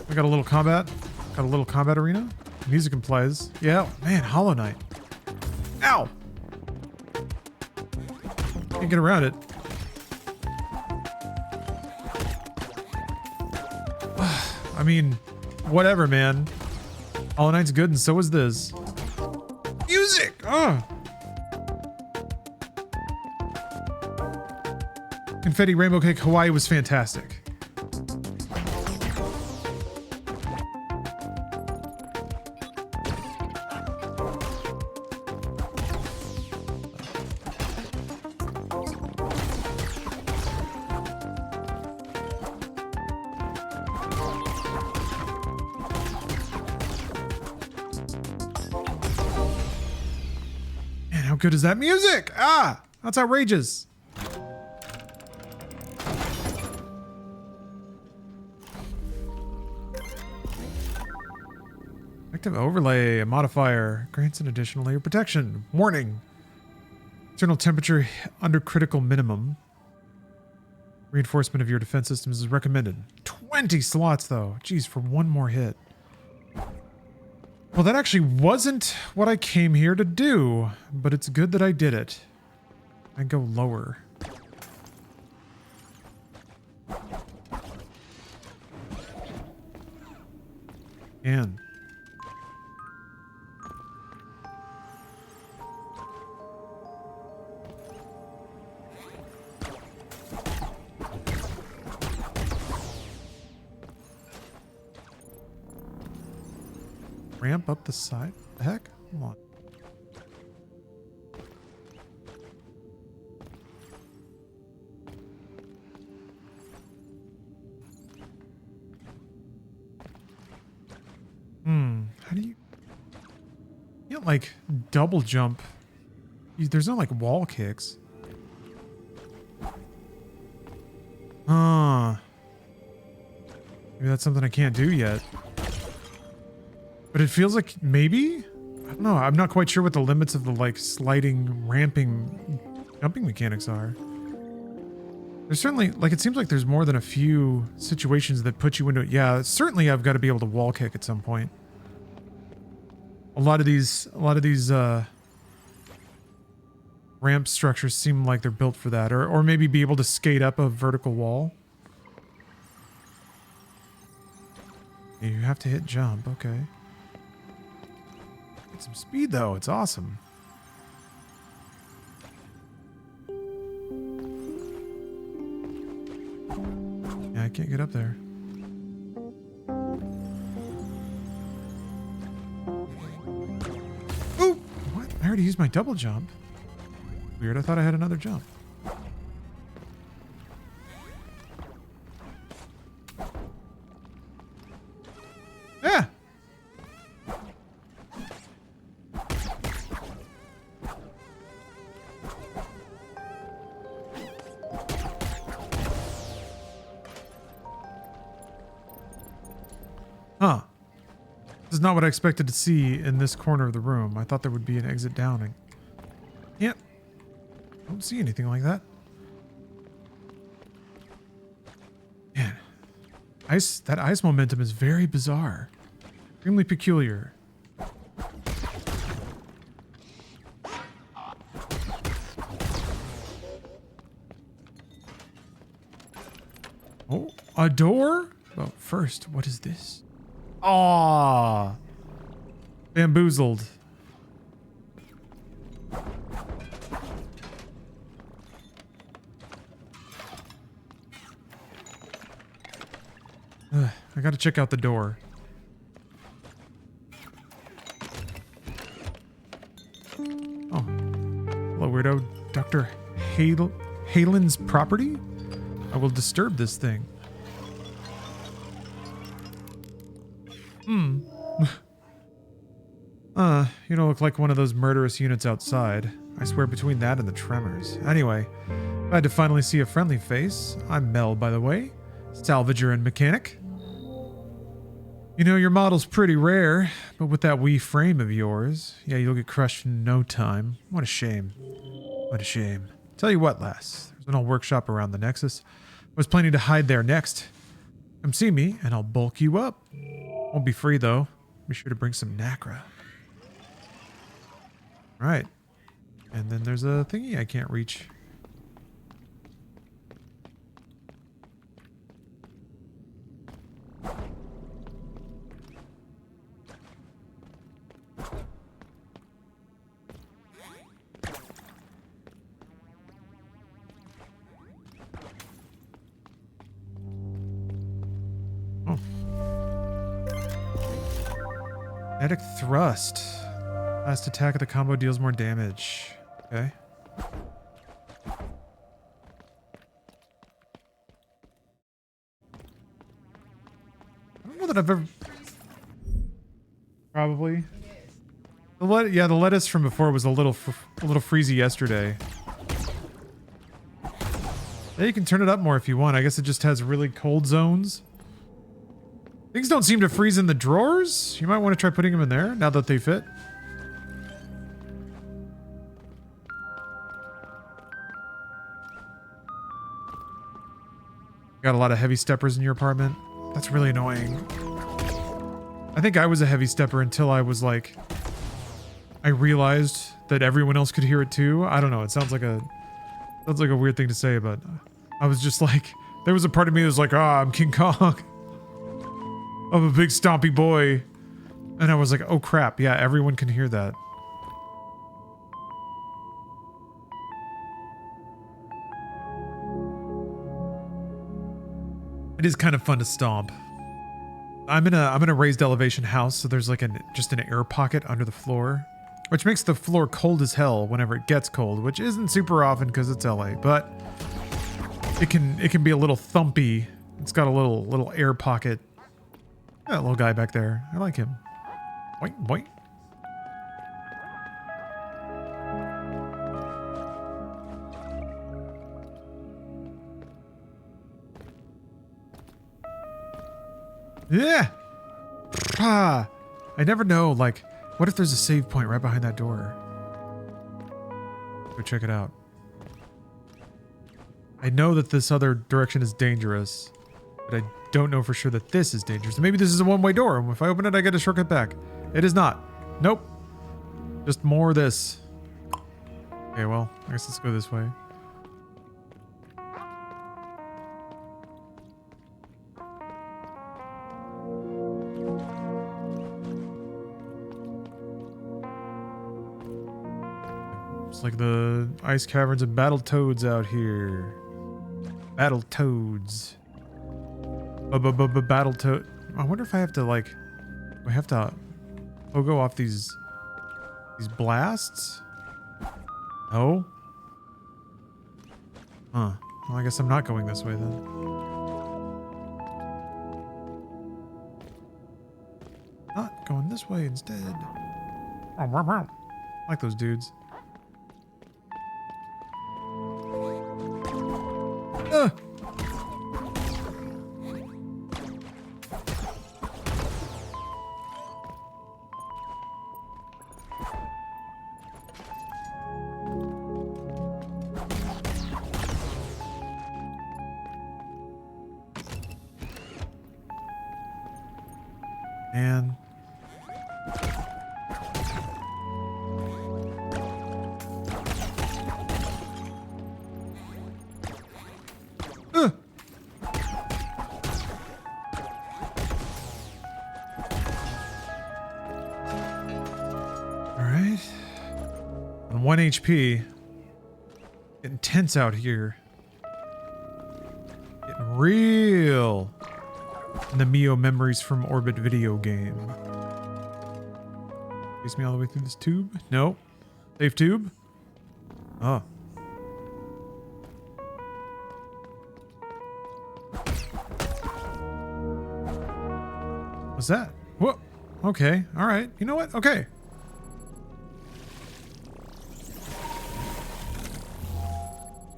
We got a little combat. Got a little combat arena. Music plays. Yeah, man, Hollow Knight. Ow! Can't get around it. I mean, whatever, man. Hollow Knight's good and so is this. Music! Confetti Rainbow Cake Hawaii was fantastic. Man, how good is that music? Ah, that's outrageous. Active overlay, a modifier, grants an additional layer of protection. Warning. Internal temperature under critical minimum. Reinforcement of your defense systems is recommended. 20 slots though. Jeez, for one more hit. Well, that actually wasn't what I came here to do, but it's good that I did it. I go lower. And ramp up the side? The heck? Come on. How do you... You don't like double jump. There's no like wall kicks. Maybe that's something I can't do yet. But it feels like maybe? don't know. I'm not quite sure what the limits of the like sliding, ramping, jumping mechanics are. There's certainly, like, it seems like there's more than a few situations that put you into, yeah, certainly I've got to be able to wall kick at some point. A lot of these ramp structures seem like they're built for that, or maybe be able to skate up a vertical wall. You have to hit jump, okay. Get some speed though, it's awesome. Yeah, I can't get up there. Ooh! What? I already used my double jump. Weird, I thought I had another jump. Yeah! Huh. This is not what I expected to see in this corner of the room. I thought there would be an exit down. Yep. Don't see anything like that. Man. That ice momentum is very bizarre. Extremely peculiar. Oh, a door? Well, first, what is this? Aww. Bamboozled. I gotta check out the door. Oh. Hello, weirdo. Dr. Halen's property? I will disturb this thing. You don't look like one of those murderous units outside. I swear between that and the tremors. Anyway, glad to finally see a friendly face. I'm Mel, by the way. Salvager and mechanic. You know, your model's pretty rare, but with that wee frame of yours, yeah, you'll get crushed in no time. What a shame. What a shame. Tell you what, lass. There's an old workshop around the Nexus. I was planning to hide there next. Come see me, and I'll bulk you up. Won't be free, though. Be sure to bring some Nacra. Right. And then there's a thingy I can't reach. Oh. Kinetic thrust. Last attack of the combo deals more damage. Okay. I don't know that I've ever... Probably. The lettuce from before was a little freezy yesterday. Yeah, you can turn it up more if you want. I guess it just has really cold zones. Things don't seem to freeze in the drawers. You might want to try putting them in there now that they fit. Got a lot of heavy steppers in your apartment. That's really annoying. I think I was a heavy stepper until I was like... I realized that everyone else could hear it too. I don't know. It sounds like a weird thing to say, but I was just like... There was a part of me that was like, I'm King Kong. I'm a big stompy boy. And I was like, oh crap. Yeah, everyone can hear that. It is kind of fun to stomp. I'm in a raised elevation house, so there's like just an air pocket under the floor, which makes the floor cold as hell whenever it gets cold, which isn't super often because it's LA, but it can be a little thumpy. It's got a little air pocket. That little guy back there, I like him. Boink, boink. Yeah. I never know, like, What if there's a save point right behind that door? Go check it out. I know that this other direction is dangerous, but I don't know for sure that this is dangerous. Maybe this is a one-way door, and if I open it, I get a shortcut back. It is not. Nope. Just more of this. Okay, well, I guess let's go this way. It's like the ice caverns and battle toads out here. Battle toads. Battle toad. I wonder if I have to like. Do I have to go off these blasts? No. Huh. Well, I guess I'm not going this way then. Not going this way instead. I like those dudes. Man. Alright. On 1 HP. Getting tense out here. Getting real. In the MIO Memories from Orbit video game. Takes me all the way through this tube? No. Safe tube? Oh. What's that? Whoa. Okay. Alright. You know what? Okay.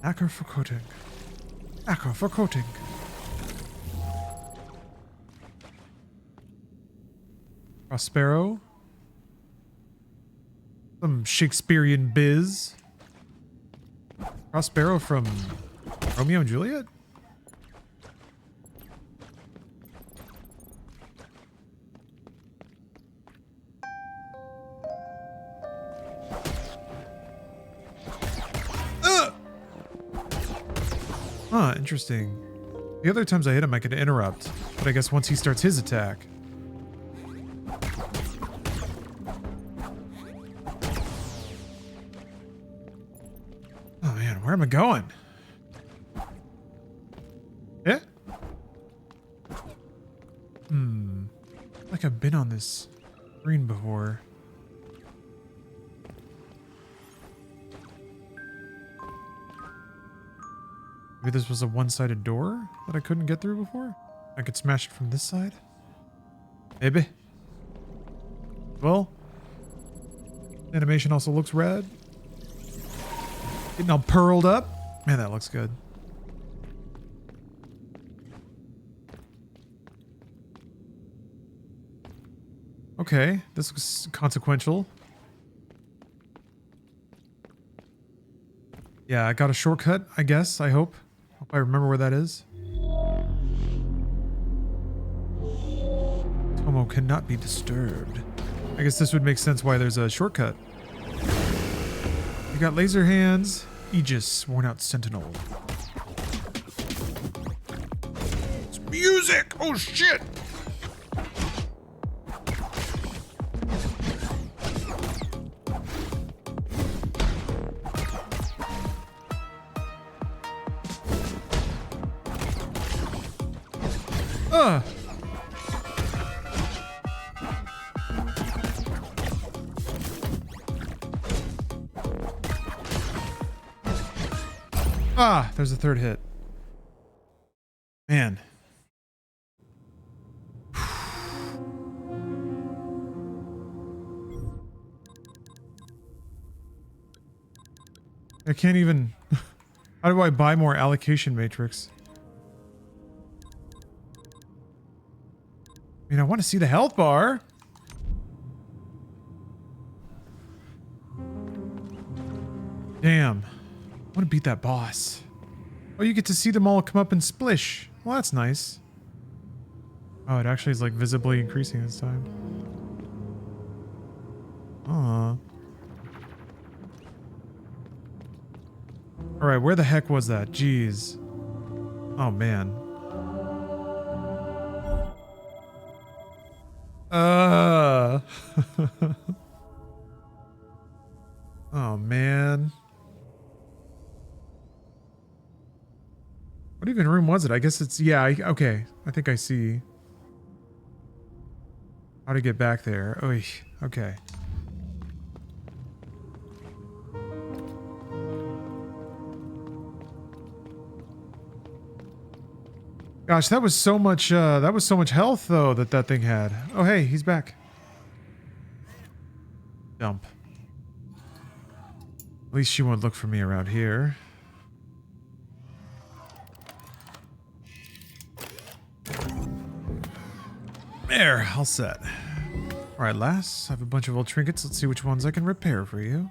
Acro for coating. Acro for coating. Prospero. Some Shakespearean biz. Prospero from Romeo and Juliet? Huh, interesting. The other times I hit him, I could interrupt. But I guess once he starts his attack. Oh man, where am I going? Yeah? Like I've been on this screen before. Maybe this was a one-sided door that I couldn't get through before? I could smash it from this side? Maybe. Well, animation also looks rad. Getting all pearled up. Man, that looks good. Okay, this looks consequential. Yeah, I got a shortcut, I guess, I hope. Hope I remember where that is. Tomo cannot be disturbed. I guess this would make sense why there's a shortcut. You got laser hands. Aegis, worn out sentinel. It's music! Oh shit! Ah, there's a third hit. Man. I can't even... How do I buy more allocation matrix? I mean, I want to see the health bar. Damn. I want to beat that boss. Oh, you get to see them all come up and splish. Well, that's nice. Oh, it actually is like visibly increasing this time. Aw. Alright, where the heck was that? Jeez. Oh, man. Oh, man. What even room was it? I guess it's... Yeah, okay. I think I see how to get back there. Oy, okay. Gosh, that was so much health though that thing had. Oh hey, he's back. Dump. At least she won't look for me around here. There, all set. Alright, lass, I have a bunch of old trinkets. Let's see which ones I can repair for you.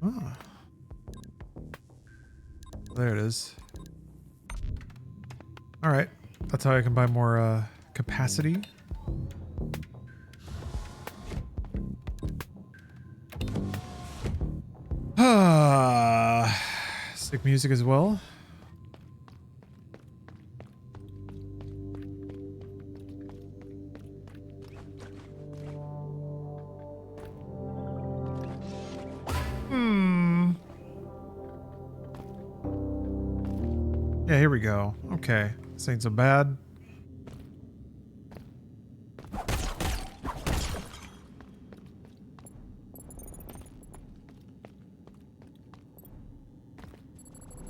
Oh. There it is. Alright, that's how I can buy more capacity. Sick music as well. Yeah, here we go. Okay, this ain't so bad.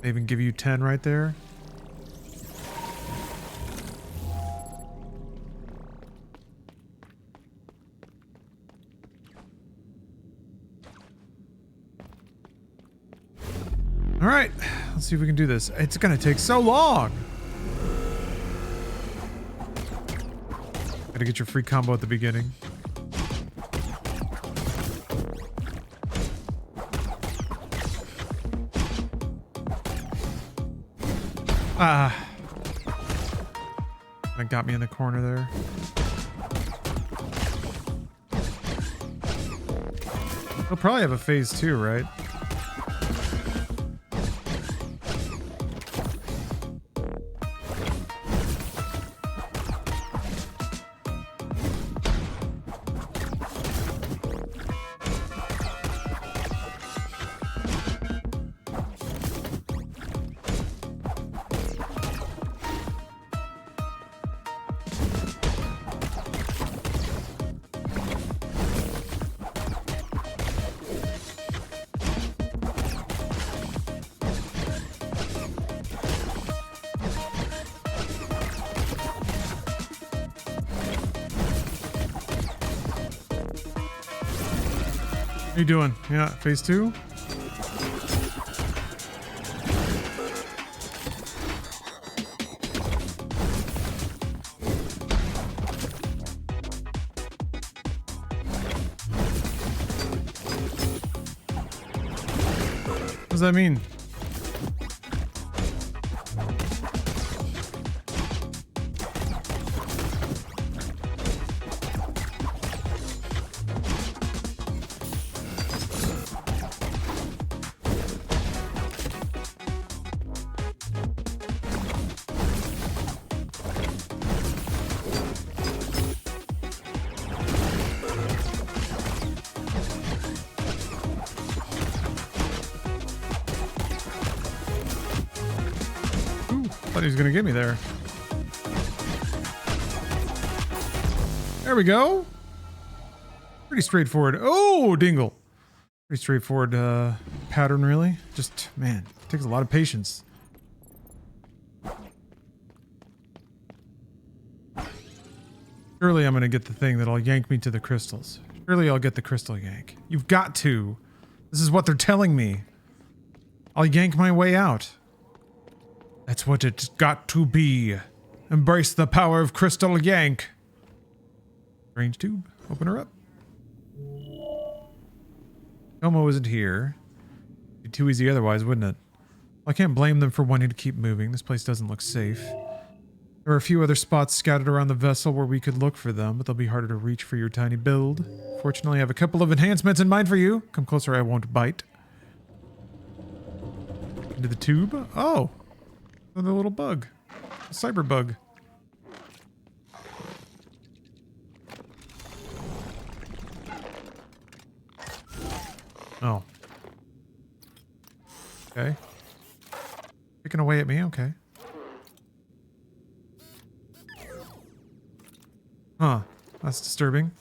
They even give you 10 right there. All right, let's see if we can do this. It's gonna take so long. Gotta get your free combo at the beginning. Ah. That got me in the corner there. He'll probably have a phase 2, right? How you doing? Yeah, phase 2? What does that mean? Thought he was gonna get me there. There we go. Pretty straightforward. Oh, dingle. Pretty straightforward pattern, really. Just, man, it takes a lot of patience. Surely I'm gonna get the thing that'll yank me to the crystals. Surely I'll get the crystal yank. You've got to. This is what they're telling me. I'll yank my way out. That's what it's got to be. Embrace the power of Crystal Yank. Range tube. Open her up. Elmo isn't here. It'd be too easy otherwise, wouldn't it? Well, I can't blame them for wanting to keep moving. This place doesn't look safe. There are a few other spots scattered around the vessel where we could look for them, but they'll be harder to reach for your tiny build. Fortunately, I have a couple of enhancements in mind for you. Come closer, I won't bite. Into the tube. Oh! Another little bug. A cyber bug. Oh. Okay. Picking away at me, okay. Huh. That's disturbing.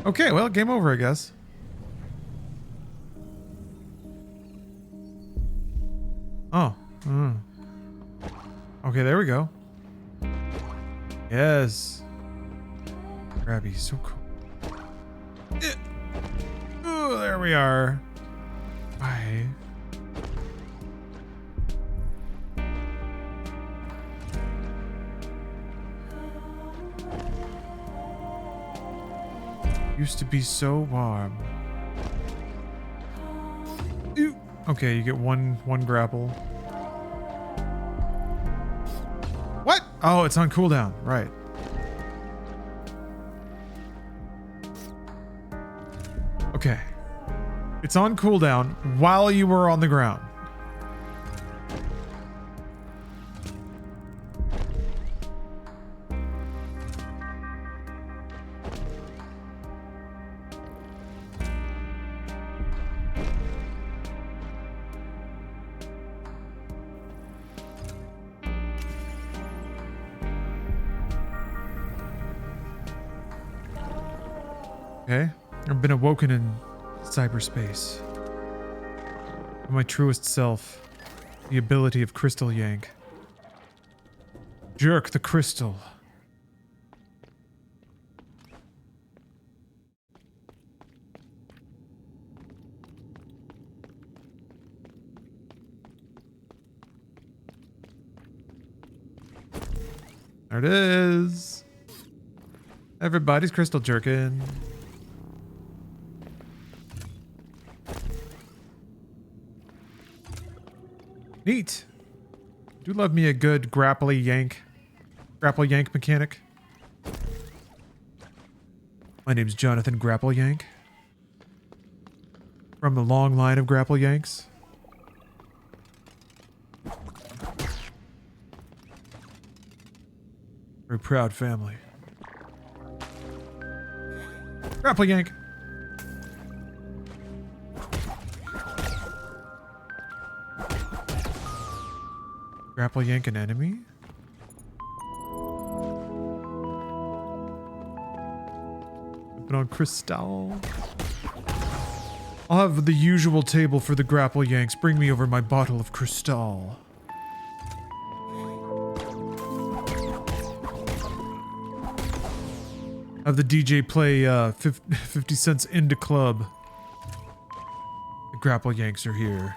Okay, well, game over, I guess. Oh. Okay, there we go. Yes. Grabby, so cool. Oh, there we are. Bye. Used to be so warm. Ew. Okay, you get one grapple. What? Oh, it's on cooldown. Right. Okay. It's on cooldown while you were on the ground. Okay. I've been awoken in cyberspace. My truest self. The ability of Crystal Yank. Jerk the crystal. There it is. Everybody's crystal jerking. Neat. Do love me a good grapple yank mechanic. My name's Jonathan Grapple Yank. From the long line of grapple yanks. Very proud family. Grapple yank. Grapple yank an enemy? Put on Crystal. I'll have the usual table for the grapple yanks. Bring me over my bottle of Crystal. Have the DJ play 50 cents into club. The grapple yanks are here.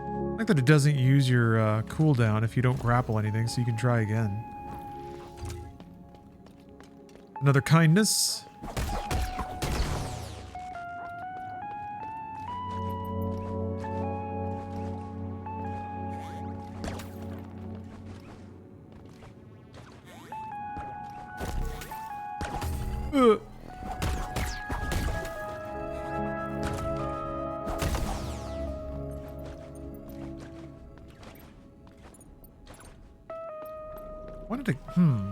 I like that it doesn't use your cooldown if you don't grapple anything, so you can try again. Another kindness.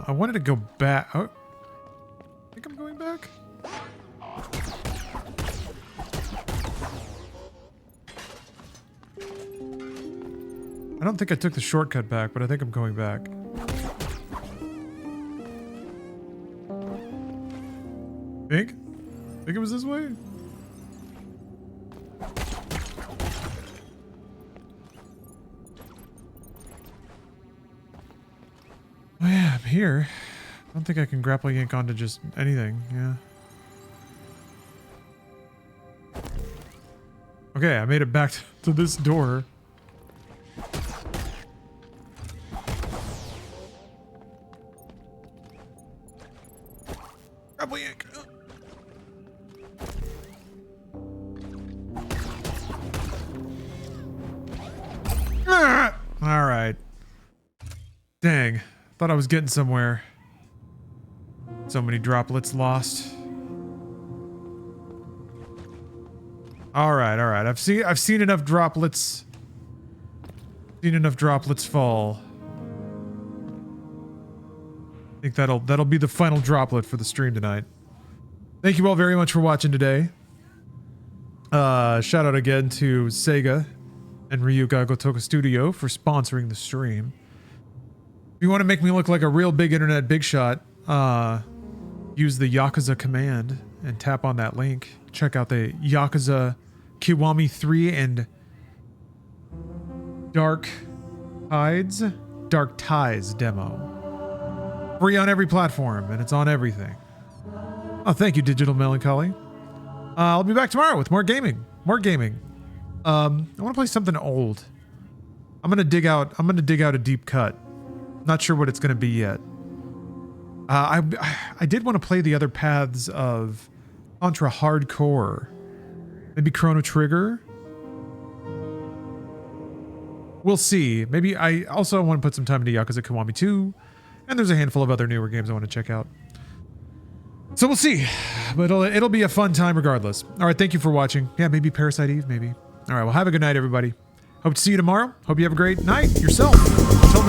I wanted to go back. Oh, I think I'm going back. I don't think I took the shortcut back, but I think I'm going back. Think it was this way? Oh yeah, I'm here. I don't think I can grapple yank onto just anything, yeah. Okay, I made it back to this door. Grapple yank. Ah! All right. Dang. Thought I was getting somewhere. So many droplets lost. All right. I've seen enough droplets. Seen enough droplets fall. I think that'll be the final droplet for the stream tonight. Thank you all very much for watching today. Shout out again to Sega and Ryuga Gotoku Studio for sponsoring the stream. If you want to make me look like a real big internet big shot, use the Yakuza command and tap on that link. Check out the Yakuza Kiwami 3 and Dark Tides demo. Free on every platform, and it's on everything. Oh, thank you, Digital Melancholy. I'll be back tomorrow with more gaming. I want to play something old. I'm gonna dig out a deep cut. Not sure what it's gonna be yet. I did want to play the other paths of Contra Hardcore. Maybe Chrono Trigger. We'll see. Maybe I also want to put some time into Yakuza Kiwami 2. And there's a handful of other newer games I want to check out. So we'll see. But it'll be a fun time regardless. All right, thank you for watching. Yeah, maybe Parasite Eve, maybe. All right, well, have a good night, everybody. Hope to see you tomorrow. Hope you have a great night yourself. Until